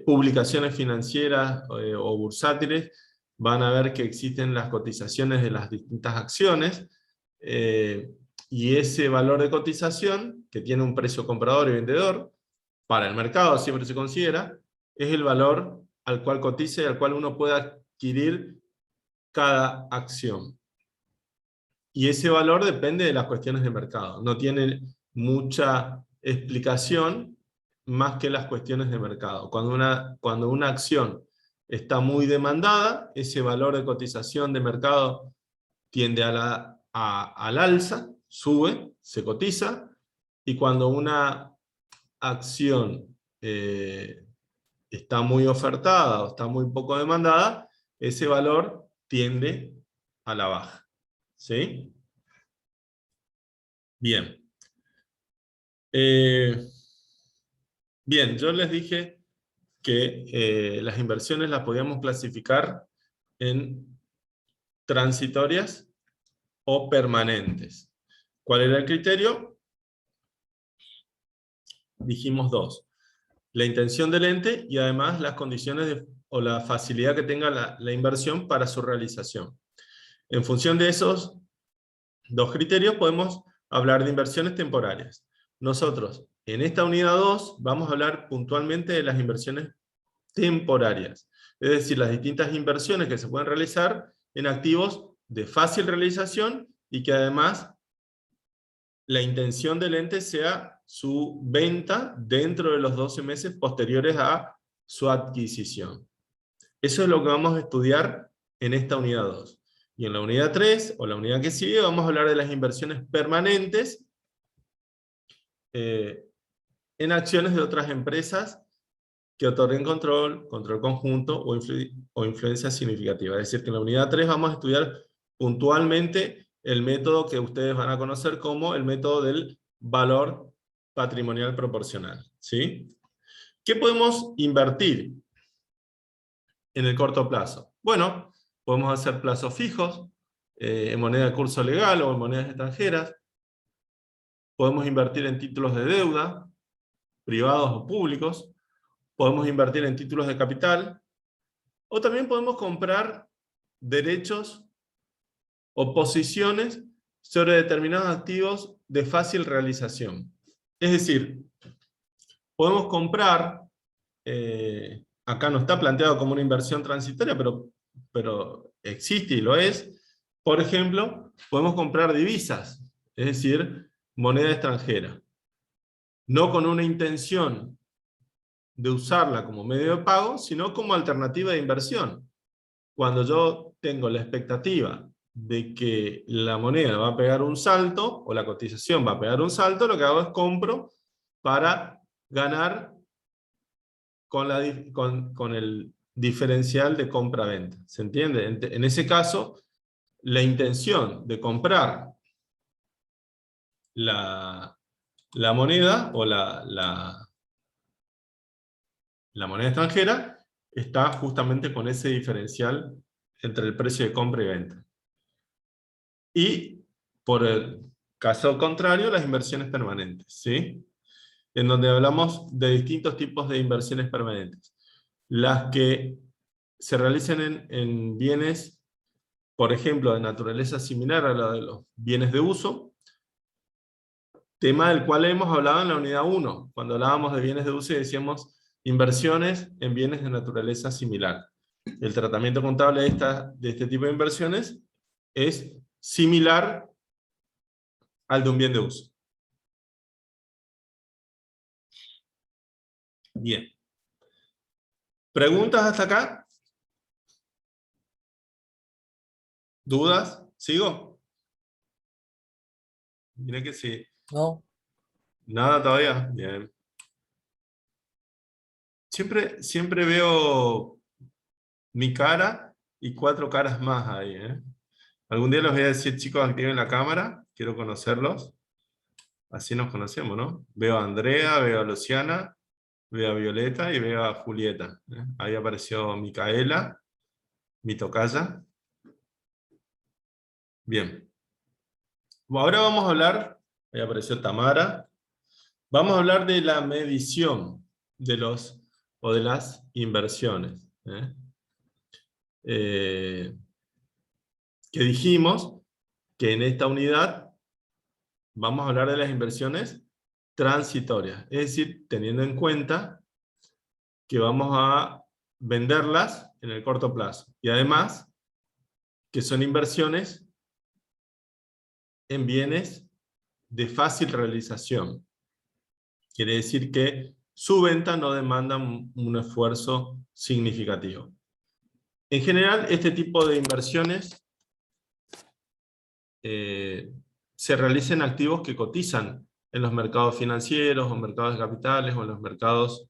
Speaker 1: publicaciones financieras o bursátiles, van a ver que existen las cotizaciones de las distintas acciones, y ese valor de cotización, que tiene un precio comprador y vendedor, para el mercado siempre se considera, es el valor al cual cotiza y al cual uno puede adquirir cada acción. Y ese valor depende de las cuestiones de mercado. No tiene mucha explicación más que las cuestiones de mercado. Cuando una acción está muy demandada, ese valor de cotización de mercado tiende al alza, sube, se cotiza, y cuando una acción está muy ofertada o está muy poco demandada, ese valor tiende a la baja. ¿Sí? Bien. Bien, yo les dije que las inversiones las podíamos clasificar en transitorias o permanentes. ¿Cuál era el criterio? Dijimos dos. La intención del ente y además las condiciones o la facilidad que tenga la inversión para su realización. En función de esos dos criterios podemos hablar de inversiones temporarias. Nosotros, en esta unidad 2, vamos a hablar puntualmente de las inversiones temporarias. Es decir, las distintas inversiones que se pueden realizar en activos de fácil realización y que además la intención del ente sea su venta dentro de los 12 meses posteriores a su adquisición. Eso es lo que vamos a estudiar en esta unidad 2. Y en la unidad 3, o la unidad que sigue, vamos a hablar de las inversiones permanentes en acciones de otras empresas que otorguen control conjunto o influencia significativa. Es decir, que en la unidad 3 vamos a estudiar puntualmente el método que ustedes van a conocer como el método del valor patrimonial proporcional. ¿Sí? ¿Qué podemos invertir en el corto plazo? Bueno, podemos hacer plazos fijos, en moneda de curso legal o en monedas extranjeras. Podemos invertir en títulos de deuda, privados o públicos. Podemos invertir en títulos de capital. O también podemos comprar derechos o posiciones sobre determinados activos de fácil realización. Es decir, podemos comprar, acá no está planteado como una inversión transitoria, pero existe y lo es. Por ejemplo, podemos comprar divisas, es decir, moneda extranjera. No con una intención de usarla como medio de pago, sino como alternativa de inversión. Cuando yo tengo la expectativa de que la moneda va a pegar un salto, o la cotización va a pegar un salto, lo que hago es compro para ganar con el diferencial de compra-venta. ¿Se entiende? En ese caso, la intención de comprar la moneda o la moneda extranjera está justamente con ese diferencial entre el precio de compra y venta. Y por el caso contrario, las inversiones permanentes, ¿sí? En donde hablamos de distintos tipos de inversiones permanentes. Las que se realicen en bienes, por ejemplo, de naturaleza similar a la de los bienes de uso, tema del cual hemos hablado en la unidad 1, cuando hablábamos de bienes de uso y decíamos inversiones en bienes de naturaleza similar. El tratamiento contable de este tipo de inversiones es similar al de un bien de uso. Bien. ¿Preguntas hasta acá? ¿Dudas? ¿Sigo? Mira que sí.
Speaker 2: No,
Speaker 1: Nada todavía. Bien. Siempre veo mi cara y 4 caras más ahí, ¿eh? Algún día les voy a decir, chicos, activen la cámara. Quiero conocerlos. Así nos conocemos, ¿no? Veo a Andrea, veo a Luciana, veo a Violeta y veo a Julieta, ¿eh? Ahí apareció Micaela, mi tocaya. Bien. Ahora vamos a hablar, ahí apareció Tamara. Vamos a hablar de la medición de los o de las inversiones, ¿eh? Que dijimos que en esta unidad vamos a hablar de las inversiones transitorias, es decir, teniendo en cuenta que vamos a venderlas en el corto plazo. Y además, que son inversiones en bienes de fácil realización. Quiere decir que su venta no demanda un esfuerzo significativo. En general, este tipo de inversiones se realizan en activos que cotizan en los mercados financieros, o mercados de capitales, o en los mercados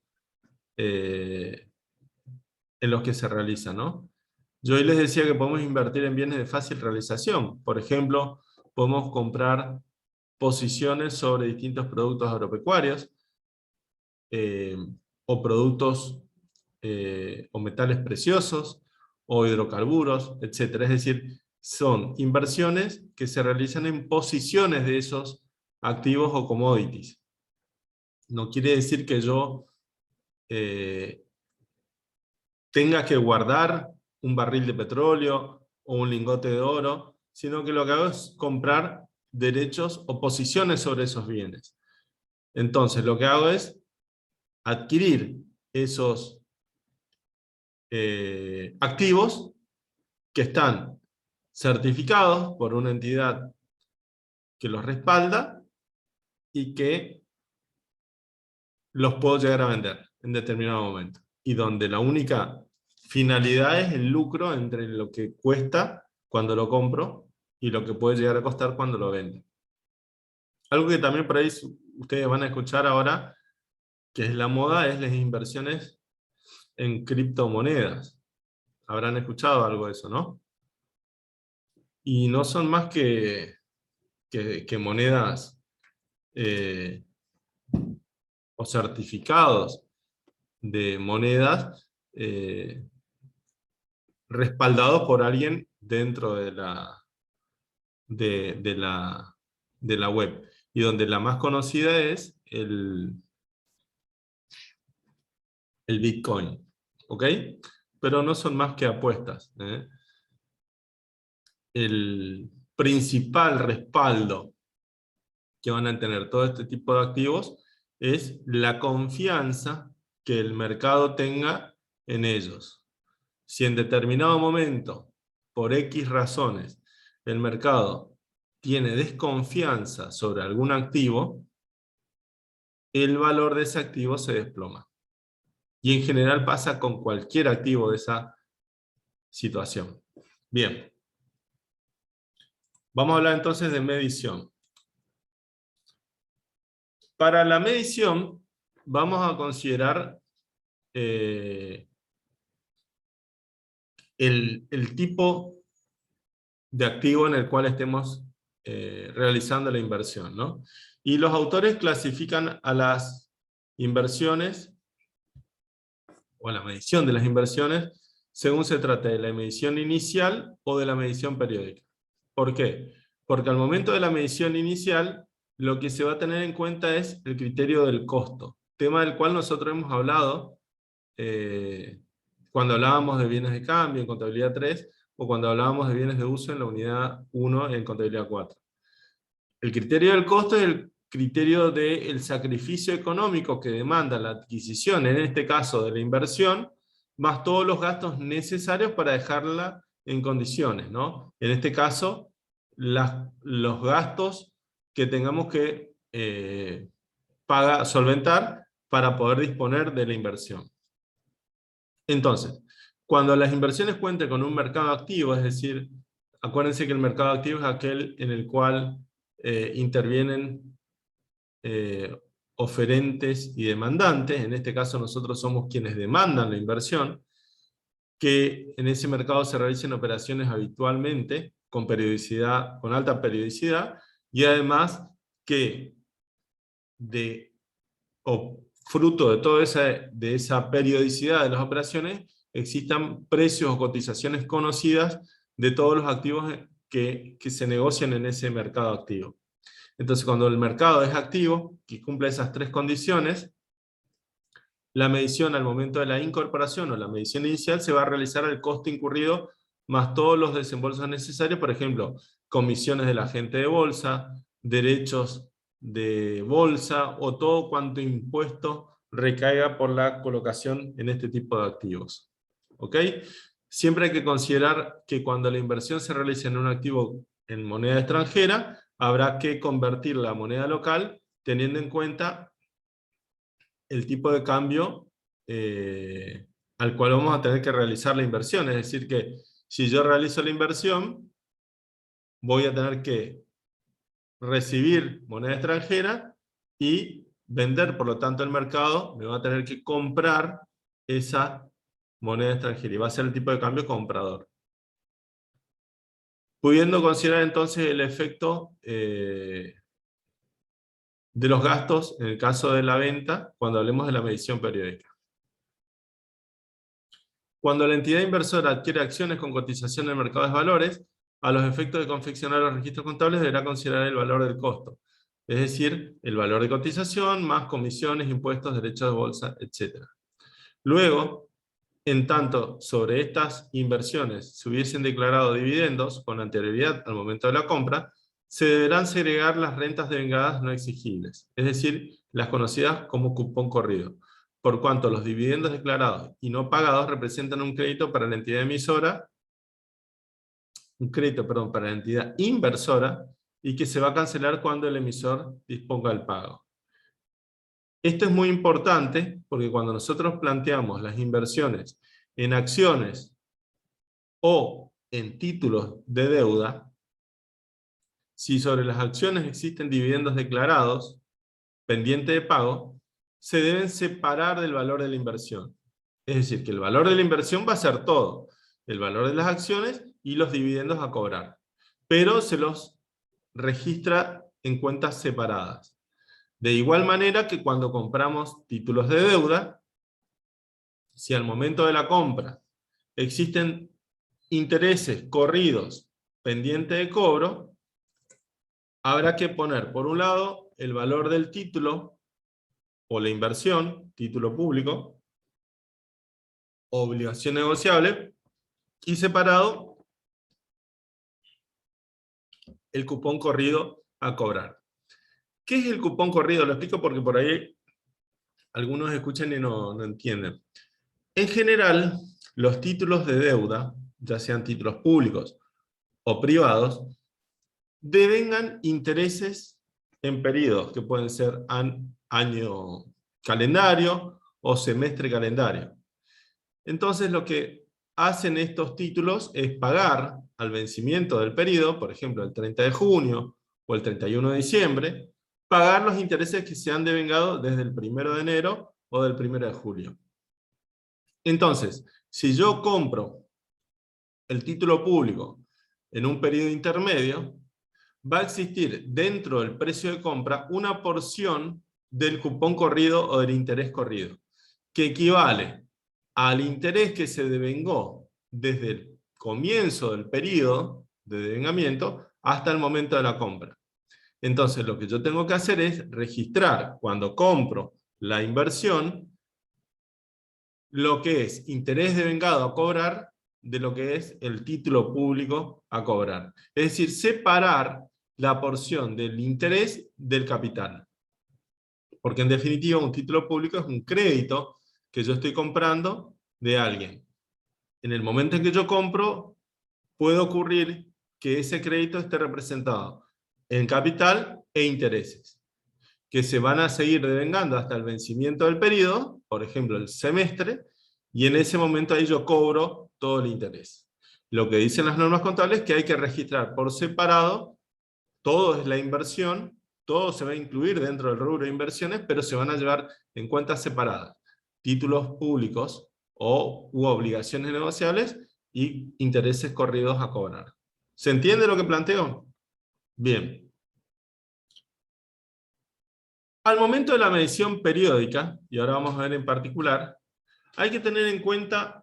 Speaker 1: en los que se realiza, ¿no? Yo hoy les decía que podemos invertir en bienes de fácil realización. Por ejemplo, podemos comprar posiciones sobre distintos productos agropecuarios, eh, o productos o metales preciosos, o hidrocarburos, etc. Es decir, son inversiones que se realizan en posiciones de esos activos o commodities. No quiere decir que yo tenga que guardar un barril de petróleo o un lingote de oro, sino que lo que hago es comprar derechos o posiciones sobre esos bienes. Entonces, lo que hago es adquirir esos activos que están certificados por una entidad que los respalda y que los puedo llegar a vender en determinado momento. Y donde la única finalidad es el lucro entre lo que cuesta cuando lo compro y lo que puede llegar a costar cuando lo vendo. Algo que también por ahí ustedes van a escuchar ahora, que es la moda, es las inversiones en criptomonedas. Habrán escuchado algo de eso, ¿no? Y no son más que monedas o certificados de monedas respaldados por alguien dentro de la web. Y donde la más conocida es el Bitcoin. ¿Ok? Pero no son más que apuestas, ¿eh? El principal respaldo que van a tener todo este tipo de activos es la confianza que el mercado tenga en ellos. Si en determinado momento, por X razones, el mercado tiene desconfianza sobre algún activo, el valor de ese activo se desploma. Y en general pasa con cualquier activo de esa situación. Bien. Vamos a hablar entonces de medición. Para la medición, vamos a considerar el tipo de activo en el cual estemos realizando la inversión, ¿no? Y los autores clasifican a las inversiones, o a la medición de las inversiones, según se trate de la medición inicial o de la medición periódica. ¿Por qué? Porque al momento de la medición inicial, lo que se va a tener en cuenta es el criterio del costo, tema del cual nosotros hemos hablado cuando hablábamos de bienes de cambio en contabilidad 3, o cuando hablábamos de bienes de uso en la unidad 1 en contabilidad 4. El criterio del costo es el criterio del sacrificio económico que demanda la adquisición, en este caso de la inversión, más todos los gastos necesarios para dejarla en condiciones, ¿no? En este caso, los gastos que tengamos que solventar para poder disponer de la inversión. Entonces, cuando las inversiones cuenten con un mercado activo, es decir, acuérdense que el mercado activo es aquel en el cual intervienen oferentes y demandantes. En este caso nosotros somos quienes demandan la inversión, que en ese mercado se realicen operaciones habitualmente, con periodicidad, con alta periodicidad, y además que fruto de toda esa periodicidad de las operaciones, existan precios o cotizaciones conocidas de todos los activos que se negocian en ese mercado activo. Entonces, cuando el mercado es activo, que cumple esas tres condiciones, la medición al momento de la incorporación o la medición inicial se va a realizar al costo incurrido más todos los desembolsos necesarios, por ejemplo, comisiones del agente de bolsa, derechos de bolsa o todo cuanto impuesto recaiga por la colocación en este tipo de activos. ¿Ok? Siempre hay que considerar que cuando la inversión se realiza en un activo en moneda extranjera, habrá que convertir la moneda local teniendo en cuenta el tipo de cambio al cual vamos a tener que realizar la inversión. Es decir que si yo realizo la inversión, voy a tener que recibir moneda extranjera y vender, por lo tanto el mercado me va a tener que comprar esa moneda extranjera y va a ser el tipo de cambio comprador. Pudiendo considerar entonces el efecto de los gastos en el caso de la venta cuando hablemos de la medición periódica. Cuando la entidad inversora adquiere acciones con cotización en el mercado de valores, a los efectos de confeccionar los registros contables deberá considerar el valor del costo, es decir, el valor de cotización más comisiones, impuestos, derechos de bolsa, etc. Luego, en tanto sobre estas inversiones se hubiesen declarado dividendos con anterioridad al momento de la compra, se deberán segregar las rentas devengadas no exigibles, es decir, las conocidas como cupón corrido, por cuanto los dividendos declarados y no pagados representan un crédito para la entidad emisora, un crédito, perdón, para la entidad inversora, y que se va a cancelar cuando el emisor disponga del pago. Esto es muy importante porque cuando nosotros planteamos las inversiones en acciones o en títulos de deuda, si sobre las acciones existen dividendos declarados, pendiente de pago, se deben separar del valor de la inversión. Es decir, que el valor de la inversión va a ser todo, el valor de las acciones y los dividendos a cobrar. Pero se los registra en cuentas separadas. De igual manera que cuando compramos títulos de deuda, si al momento de la compra existen intereses corridos pendientes de cobro, habrá que poner por un lado el valor del título o la inversión, título público, obligación negociable, y separado el cupón corrido a cobrar. ¿Qué es el cupón corrido? Lo explico porque por ahí algunos escuchan y no entienden. En general, los títulos de deuda, ya sean títulos públicos o privados, devengan intereses en periodos que pueden ser año calendario o semestre calendario. Entonces lo que hacen estos títulos es pagar al vencimiento del periodo, por ejemplo el 30 de junio o el 31 de diciembre, pagar los intereses que se han devengado desde el 1 de enero o del 1 de julio. Entonces, si yo compro el título público en un periodo intermedio, va a existir dentro del precio de compra una porción del cupón corrido o del interés corrido, que equivale al interés que se devengó desde el comienzo del periodo de devengamiento hasta el momento de la compra. Entonces lo que yo tengo que hacer es registrar cuando compro la inversión lo que es interés devengado a cobrar de lo que es el título público a cobrar. Es decir, separar la porción del interés del capital. Porque en definitiva un título público es un crédito que yo estoy comprando de alguien. En el momento en que yo compro, puede ocurrir que ese crédito esté representado en capital e intereses, que se van a seguir devengando hasta el vencimiento del periodo, por ejemplo el semestre, y en ese momento ahí yo cobro todo el interés. Lo que dicen las normas contables es que hay que registrar por separado todo es la inversión, todo se va a incluir dentro del rubro de inversiones, pero se van a llevar en cuentas separadas. Títulos públicos u obligaciones negociables y intereses corridos a cobrar. ¿Se entiende lo que planteo? Bien. Al momento de la medición periódica, y ahora vamos a ver en particular, hay que tener en cuenta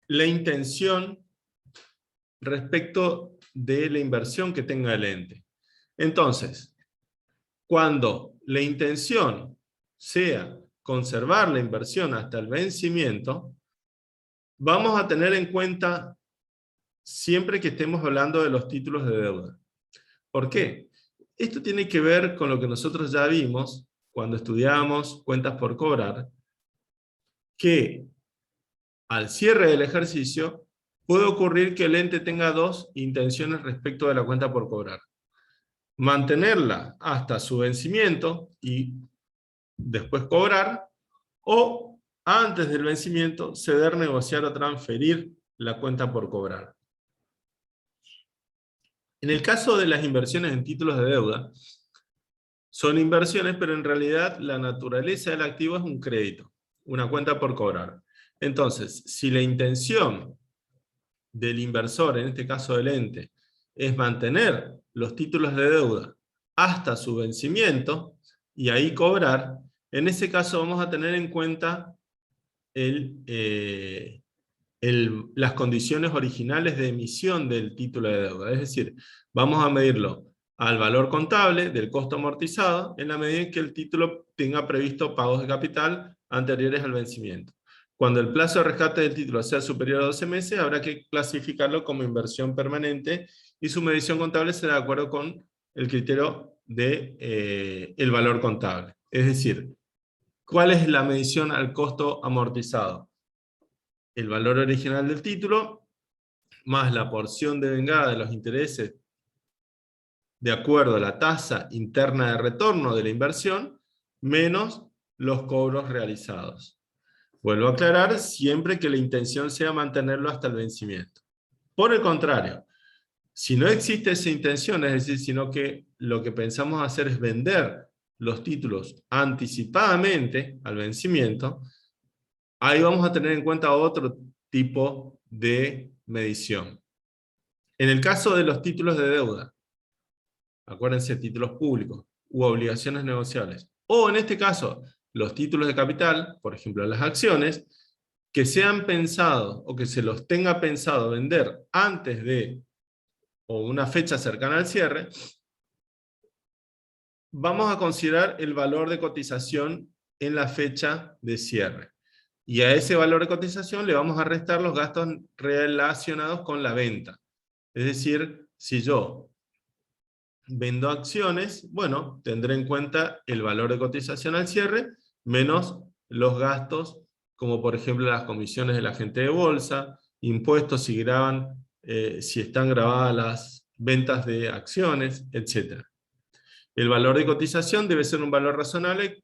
Speaker 1: la intención respecto de la inversión que tenga el ente. Entonces, cuando la intención sea conservar la inversión hasta el vencimiento, vamos a tener en cuenta siempre que estemos hablando de los títulos de deuda. ¿Por qué? Esto tiene que ver con lo que nosotros ya vimos cuando estudiamos cuentas por cobrar, que al cierre del ejercicio puede ocurrir que el ente tenga dos intenciones respecto de la cuenta por cobrar. Mantenerla hasta su vencimiento y después cobrar, o antes del vencimiento ceder, negociar o transferir la cuenta por cobrar. En el caso de las inversiones en títulos de deuda, son inversiones, pero en realidad la naturaleza del activo es un crédito, una cuenta por cobrar. Entonces, si la intención del inversor, en este caso del ente, es mantener los títulos de deuda hasta su vencimiento y ahí cobrar, en ese caso vamos a tener en cuenta las condiciones originales de emisión del título de deuda. Es decir, vamos a medirlo al valor contable del costo amortizado en la medida en que el título tenga previsto pagos de capital anteriores al vencimiento. Cuando el plazo de rescate del título sea superior a 12 meses, habrá que clasificarlo como inversión permanente y su medición contable será de acuerdo con el criterio de el valor contable. Es decir, ¿cuál es la medición al costo amortizado? El valor original del título, más la porción de vengada de los intereses de acuerdo a la tasa interna de retorno de la inversión, menos los cobros realizados. Vuelvo a aclarar, siempre que la intención sea mantenerlo hasta el vencimiento. Por el contrario, si no existe esa intención, es decir, sino que lo que pensamos hacer es vender los títulos anticipadamente al vencimiento, ahí vamos a tener en cuenta otro tipo de medición. En el caso de los títulos de deuda, acuérdense, títulos públicos u obligaciones negociables, o en este caso, los títulos de capital, por ejemplo las acciones, que sean pensados o que se los tenga pensado vender antes de o una fecha cercana al cierre, vamos a considerar el valor de cotización en la fecha de cierre. Y a ese valor de cotización le vamos a restar los gastos relacionados con la venta. Es decir, si yo vendo acciones, bueno, tendré en cuenta el valor de cotización al cierre, menos los gastos, como por ejemplo las comisiones del agente de bolsa, impuestos si si están grabadas las ventas de acciones, etc. El valor de cotización debe ser un valor razonable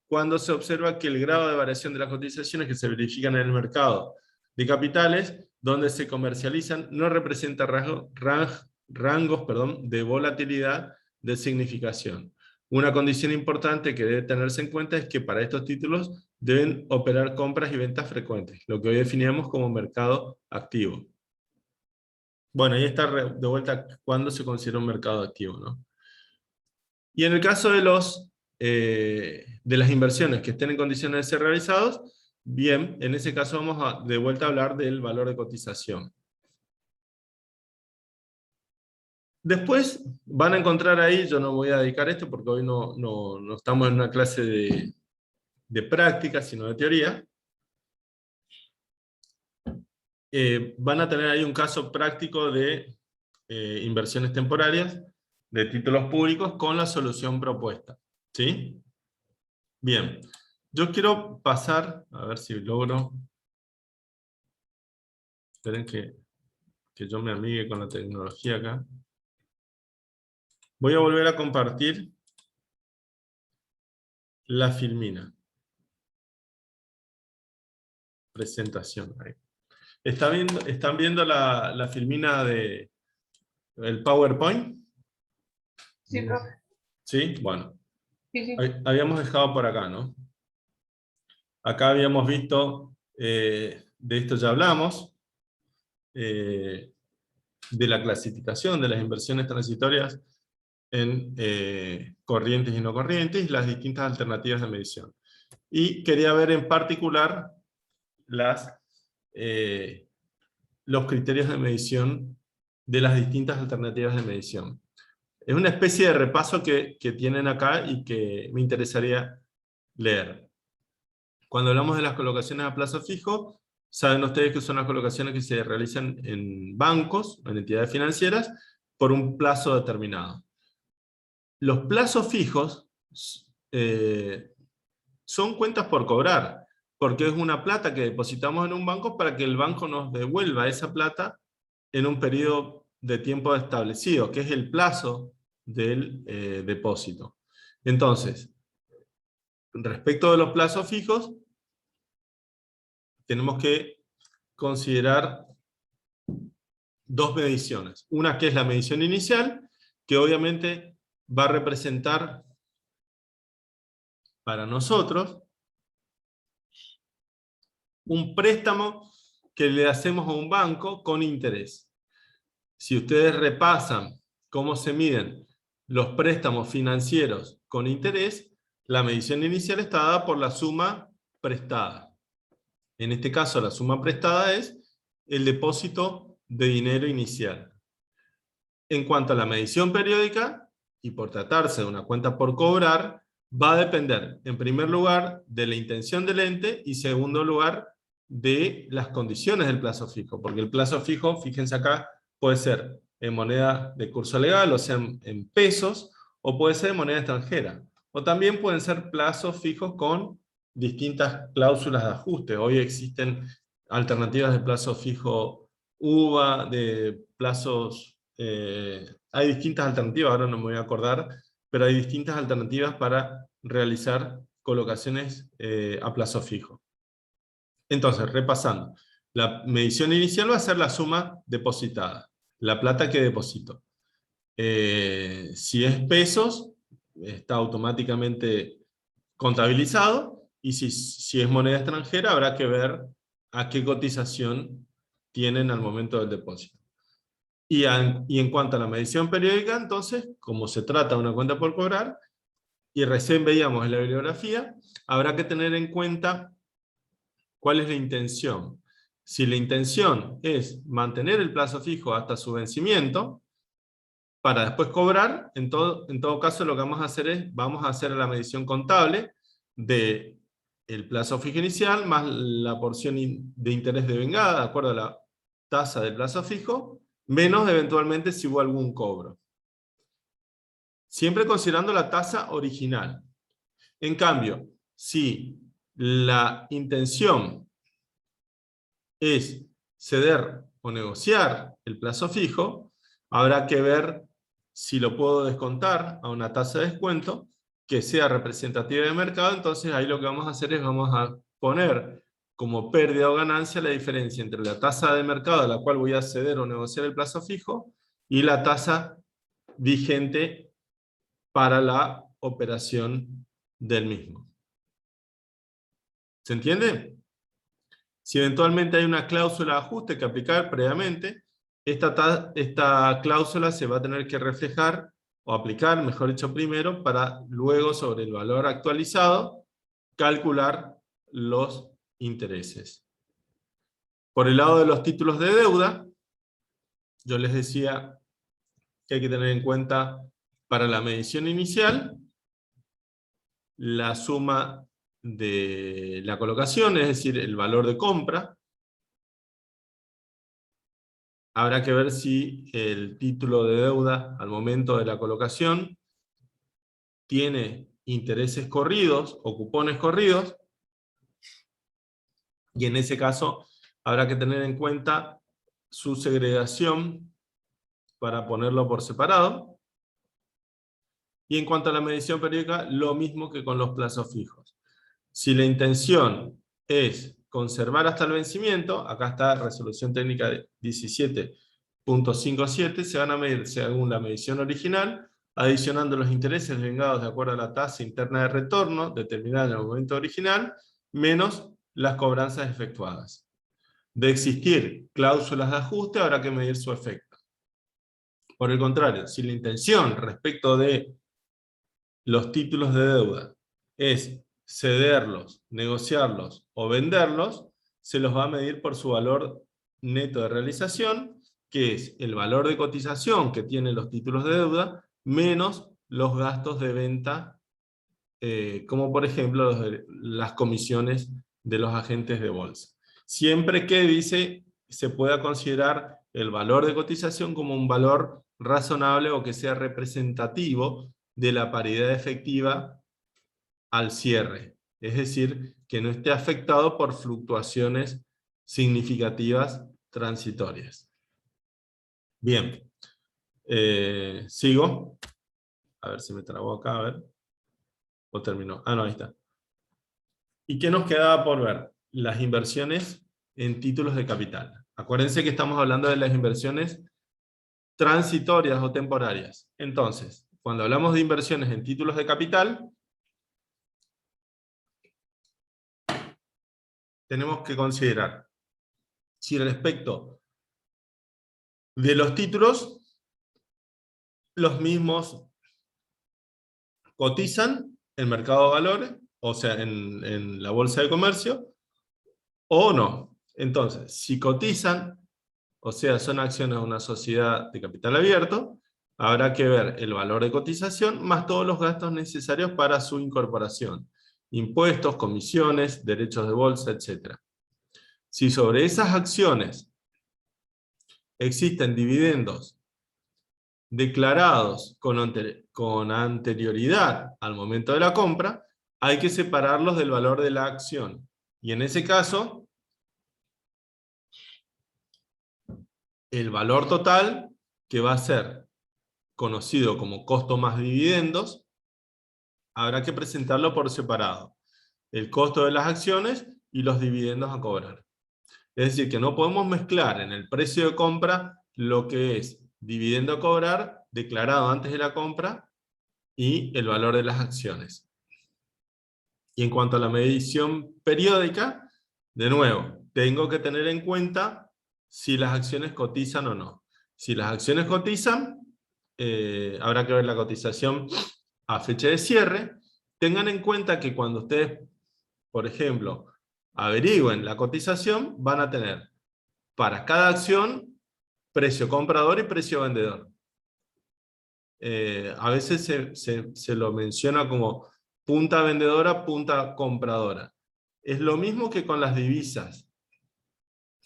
Speaker 1: cuando se observa que el grado de variación de las cotizaciones que se verifican en el mercado de capitales, donde se comercializan, no representa rangos de volatilidad de significación. Una condición importante que debe tenerse en cuenta es que para estos títulos deben operar compras y ventas frecuentes, lo que hoy definimos como mercado activo. Bueno, ahí está de vuelta cuando se considera un mercado activo, ¿no? Y en el caso de las inversiones que estén en condiciones de ser realizados, bien, en ese caso vamos de vuelta a hablar del valor de cotización. Después van a encontrar ahí, yo no voy a dedicar esto porque hoy no estamos en una clase de práctica, sino de teoría. Van a tener ahí un caso práctico de inversiones temporarias de títulos públicos con la solución propuesta. ¿Sí? Bien. Yo quiero pasar, a ver si logro. Esperen que yo me amigue con la tecnología acá. Voy a volver a compartir la filmina. Presentación. Ahí. Están viendo la filmina ¿El PowerPoint?
Speaker 2: Sí, profe.
Speaker 1: ¿Sí? Bueno.
Speaker 2: Sí, sí.
Speaker 1: Habíamos dejado por acá, ¿no? Acá habíamos visto, de esto ya hablamos, de la clasificación de las inversiones transitorias en corrientes y no corrientes, y las distintas alternativas de medición. Y quería ver en particular los criterios de medición de las distintas alternativas de medición. Es una especie de repaso que tienen acá y que me interesaría leer. Cuando hablamos de las colocaciones a plazo fijo, saben ustedes que son las colocaciones que se realizan en bancos, en entidades financieras, por un plazo determinado. Los plazos fijos son cuentas por cobrar, porque es una plata que depositamos en un banco para que el banco nos devuelva esa plata en un periodo de tiempo establecido, que es el plazo del depósito. Entonces, respecto de los plazos fijos, tenemos que considerar dos mediciones. Una que es la medición inicial, que obviamente va a representar para nosotros un préstamo que le hacemos a un banco con interés. Si ustedes repasan cómo se miden los préstamos financieros con interés, la medición inicial está dada por la suma prestada. En este caso, la suma prestada es el depósito de dinero inicial. En cuanto a la medición periódica, y por tratarse de una cuenta por cobrar, va a depender, en primer lugar, de la intención del ente, y segundo lugar, de las condiciones del plazo fijo. Porque el plazo fijo, fíjense acá, puede ser en moneda de curso legal, o sea, en pesos, o puede ser en moneda extranjera. O también pueden ser plazos fijos con distintas cláusulas de ajuste. Hoy existen alternativas de plazo fijo UVA, de plazos... hay distintas alternativas, ahora no me voy a acordar, pero hay distintas alternativas para realizar colocaciones a plazo fijo. Entonces, repasando, la medición inicial va a ser la suma depositada, la plata que deposito. Si es pesos, está automáticamente contabilizado, y si es moneda extranjera, habrá que ver a qué cotización tienen al momento del depósito. Y en cuanto a la medición periódica, entonces, como se trata de una cuenta por cobrar, y recién veíamos en la bibliografía, habrá que tener en cuenta cuál es la intención. Si la intención es mantener el plazo fijo hasta su vencimiento, para después cobrar, en todo caso lo que vamos a hacer es, vamos a hacer la medición contable de el plazo fijo inicial, más la porción de interés devengada, de acuerdo a la tasa del plazo fijo, menos eventualmente si hubo algún cobro. Siempre considerando la tasa original. En cambio, si la intención es ceder o negociar el plazo fijo, habrá que ver si lo puedo descontar a una tasa de descuento que sea representativa de mercado. Entonces ahí lo que vamos a hacer es vamos a poner como pérdida o ganancia la diferencia entre la tasa de mercado a la cual voy a ceder o negociar el plazo fijo y la tasa vigente para la operación del mismo. ¿Se entiende? Si eventualmente hay una cláusula de ajuste que aplicar previamente, esta cláusula se va a tener que reflejar o aplicar, mejor dicho, primero, para luego, sobre el valor actualizado, calcular los intereses. Por el lado de los títulos de deuda, yo les decía que hay que tener en cuenta para la medición inicial la suma de la colocación, es decir, el valor de compra. Habrá que ver si el título de deuda al momento de la colocación tiene intereses corridos o cupones corridos, y en ese caso habrá que tener en cuenta su segregación para ponerlo por separado. Y en cuanto a la medición periódica, lo mismo que con los plazos fijos. Si la intención es conservar hasta el vencimiento, acá está resolución técnica 17 3.57 se van a medir según la medición original, adicionando los intereses vengados de acuerdo a la tasa interna de retorno determinada en el momento original, menos las cobranzas efectuadas. De existir cláusulas de ajuste, habrá que medir su efecto. Por el contrario, si la intención respecto de los títulos de deuda es cederlos, negociarlos o venderlos, se los va a medir por su valor neto de realización, que es el valor de cotización que tienen los títulos de deuda, menos los gastos de venta, como por ejemplo las comisiones de los agentes de bolsa. Siempre que, dice, se pueda considerar el valor de cotización como un valor razonable o que sea representativo de la paridad efectiva al cierre. Es decir, que no esté afectado por fluctuaciones significativas transitorias. Bien. Sigo. A ver si me trabó acá, a ver. ¿O terminó? Ah, no, ahí está. ¿Y qué nos quedaba por ver? Las inversiones en títulos de capital. Acuérdense que estamos hablando de las inversiones transitorias o temporarias. Entonces, cuando hablamos de inversiones en títulos de capital, tenemos que considerar si respecto de los títulos, los mismos cotizan en mercado de valores, o sea, en la bolsa de comercio, o no. Entonces, si cotizan, o sea, son acciones de una sociedad de capital abierto, habrá que ver el valor de cotización más todos los gastos necesarios para su incorporación. Impuestos, comisiones, derechos de bolsa, etc. Si sobre esas acciones existen dividendos declarados con anterioridad al momento de la compra, hay que separarlos del valor de la acción. Y en ese caso, el valor total, que va a ser conocido como costo más dividendos, habrá que presentarlo por separado. El costo de las acciones y los dividendos a cobrar. Es decir, que no podemos mezclar en el precio de compra lo que es dividendo a cobrar, declarado antes de la compra, y el valor de las acciones. Y en cuanto a la medición periódica, de nuevo, tengo que tener en cuenta si las acciones cotizan o no. Si las acciones cotizan, habrá que ver la cotización a fecha de cierre. Tengan en cuenta que cuando ustedes, por ejemplo, averigüen la cotización, van a tener para cada acción precio comprador y precio vendedor. A veces se lo menciona como punta vendedora, punta compradora. Es lo mismo que con las divisas.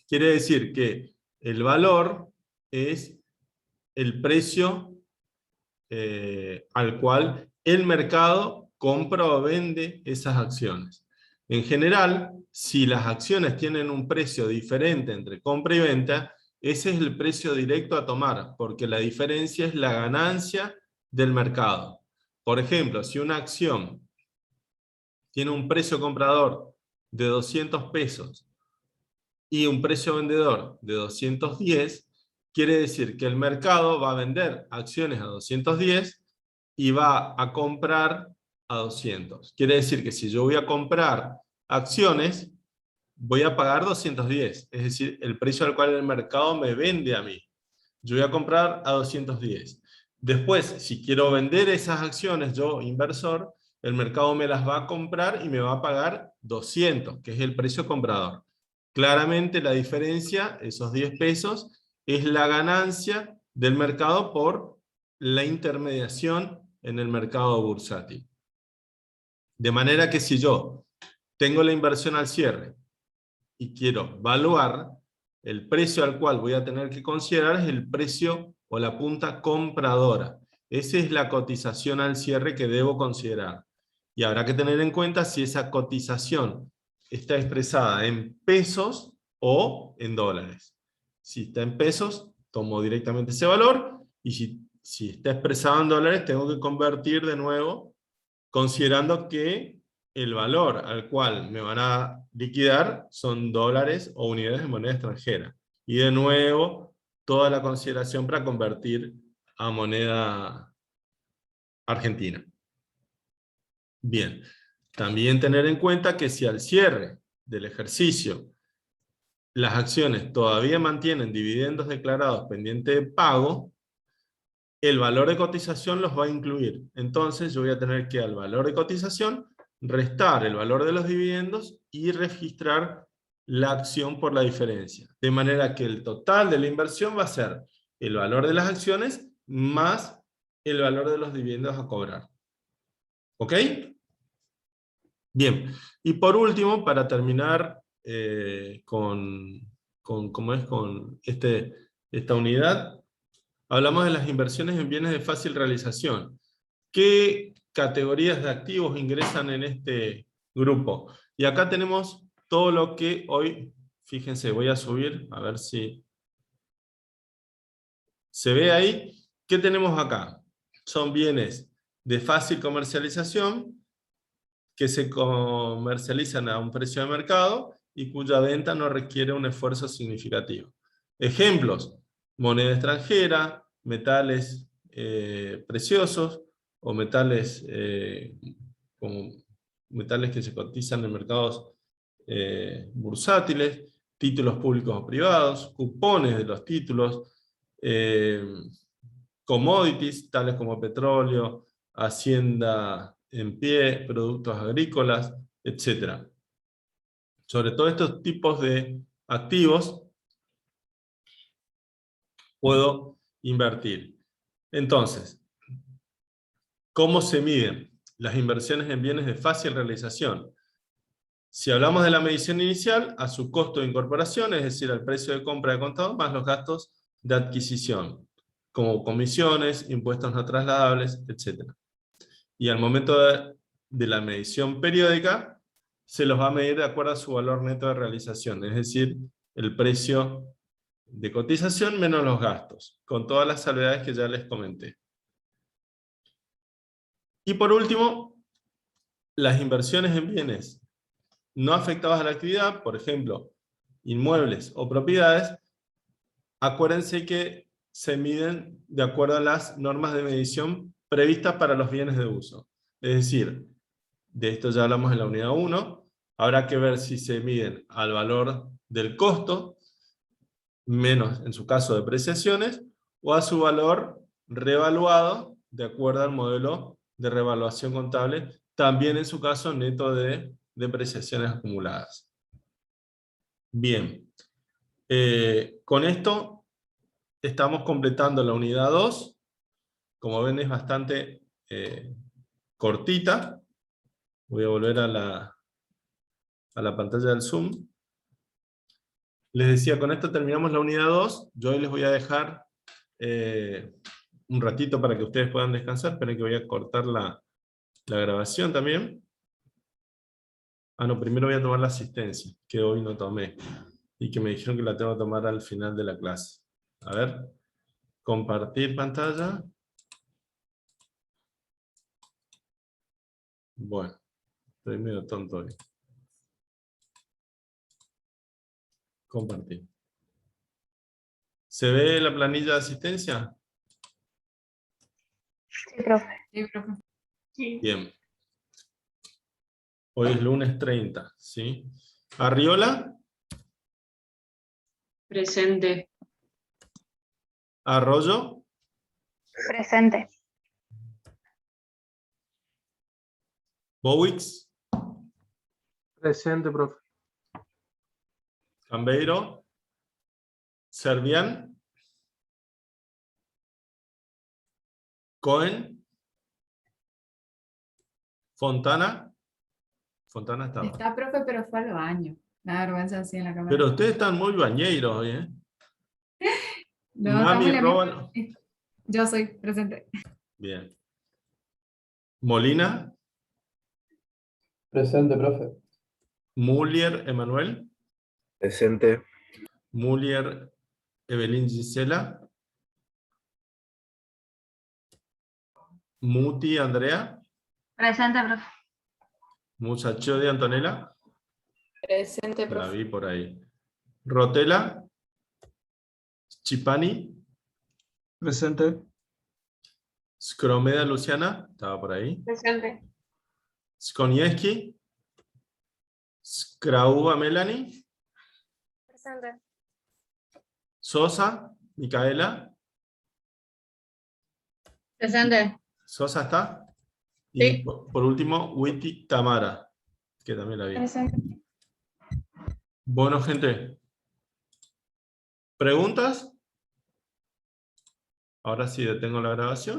Speaker 1: Quiere decir que el valor es el precio al cual el mercado compra o vende esas acciones. En general, si las acciones tienen un precio diferente entre compra y venta, ese es el precio directo a tomar, porque la diferencia es la ganancia del mercado. Por ejemplo, si una acción tiene un precio comprador de 200 pesos y un precio vendedor de 210, quiere decir que el mercado va a vender acciones a 210 y va a comprar a 200. Quiere decir que si yo voy a comprar acciones, voy a pagar 210, es decir, el precio al cual el mercado me vende a mí. Yo voy a comprar a 210. Después, si quiero vender esas acciones, yo, inversor, el mercado me las va a comprar y me va a pagar 200, que es el precio comprador. Claramente la diferencia, esos 10 pesos, es la ganancia del mercado por la intermediación en el mercado bursátil. De manera que si yo tengo la inversión al cierre y quiero evaluar, el precio al cual voy a tener que considerar es el precio o la punta compradora. Esa es la cotización al cierre que debo considerar. Y habrá que tener en cuenta si esa cotización está expresada en pesos o en dólares. Si está en pesos, tomo directamente ese valor, y si está expresado en dólares, tengo que convertir de nuevo, considerando que el valor al cual me van a liquidar son dólares o unidades de moneda extranjera. Y de nuevo, toda la consideración para convertir a moneda argentina. Bien, también tener en cuenta que si al cierre del ejercicio las acciones todavía mantienen dividendos declarados pendientes de pago, el valor de cotización los va a incluir. Entonces yo voy a tener que al valor de cotización restar el valor de los dividendos y registrar la acción por la diferencia. De manera que el total de la inversión va a ser el valor de las acciones más el valor de los dividendos a cobrar. ¿Ok? Bien. Y por último, para terminar con esta unidad, hablamos de las inversiones en bienes de fácil realización. ¿Qué categorías de activos ingresan en este grupo? Y acá tenemos todo lo que hoy, fíjense, voy a subir, a ver si se ve ahí. ¿Qué tenemos acá? Son bienes de fácil comercialización, que se comercializan a un precio de mercado y cuya venta no requiere un esfuerzo significativo. Ejemplos: moneda extranjera, metales preciosos, o metales, como metales que se cotizan en mercados bursátiles, títulos públicos o privados, cupones de los títulos, commodities, tales como petróleo, hacienda en pie, productos agrícolas, etc. Sobre todo estos tipos de activos puedo invertir. Entonces, ¿cómo se miden las inversiones en bienes de fácil realización? Si hablamos de la medición inicial, a su costo de incorporación, es decir, al precio de compra de contado, más los gastos de adquisición, como comisiones, impuestos no trasladables, etc. Y al momento de la medición periódica, se los va a medir de acuerdo a su valor neto de realización, es decir, el precio de cotización menos los gastos, con todas las salvedades que ya les comenté. Y por último, las inversiones en bienes no afectados a la actividad, por ejemplo, inmuebles o propiedades, acuérdense que se miden de acuerdo a las normas de medición previstas para los bienes de uso. Es decir, de esto ya hablamos en la unidad 1, habrá que ver si se miden al valor del costo, menos en su caso depreciaciones, o a su valor revaluado, de acuerdo al modelo de revaluación contable, también en su caso neto de depreciaciones acumuladas. Bien, con esto estamos completando la unidad 2, como ven es bastante cortita. Voy a volver a la pantalla del Zoom. Les decía, con esto terminamos la unidad 2. Yo hoy les voy a dejar un ratito para que ustedes puedan descansar. Esperen que voy a cortar la grabación también. Ah, no, primero voy a tomar la asistencia, que hoy no tomé, y que me dijeron que la tengo que tomar al final de la clase. A ver, compartir pantalla. Bueno, estoy medio tonto hoy. Compartir. ¿Se ve la planilla de asistencia?
Speaker 2: Sí, profe. Sí, profe. Sí.
Speaker 1: Bien. Hoy es lunes 30, ¿sí? ¿Arriola?
Speaker 3: Presente.
Speaker 1: ¿Arroyo?
Speaker 2: Presente.
Speaker 1: ¿Bowix?
Speaker 4: Presente, profe.
Speaker 1: ¿Cambeiro? ¿Servián? ¿Cohen? ¿Fontana? Fontana estaba.
Speaker 3: Está, profe, pero fue al baño. Da vergüenza así en la cámara.
Speaker 1: Pero ustedes están muy bañeiros hoy, ¿eh?
Speaker 3: No,
Speaker 1: Mami,
Speaker 3: estamos en la
Speaker 1: Róbalo.
Speaker 3: misma- Yo soy presente.
Speaker 1: Bien. ¿Molina?
Speaker 4: Presente, profe.
Speaker 1: ¿Mulier, Emanuel?
Speaker 5: Presente.
Speaker 1: ¿Mulier, Evelyn Gisela? ¿Muti, Andrea?
Speaker 2: Presente, profe.
Speaker 1: ¿Muchacho de Antonella?
Speaker 3: Presente,
Speaker 1: La vi por ahí. ¿Rotela? Chipani.
Speaker 4: Presente.
Speaker 1: Skromeda Luciana, estaba por ahí.
Speaker 2: Presente.
Speaker 1: Skoniewski. Skrauba Melanie.
Speaker 2: Presente.
Speaker 1: Sosa, Micaela.
Speaker 2: Presente.
Speaker 1: Sosa está. Y
Speaker 2: Sí.
Speaker 1: por último, Witty Tamara, que también la vi.
Speaker 2: Presente.
Speaker 1: Bueno, gente. ¿Preguntas? Ahora sí detengo la grabación.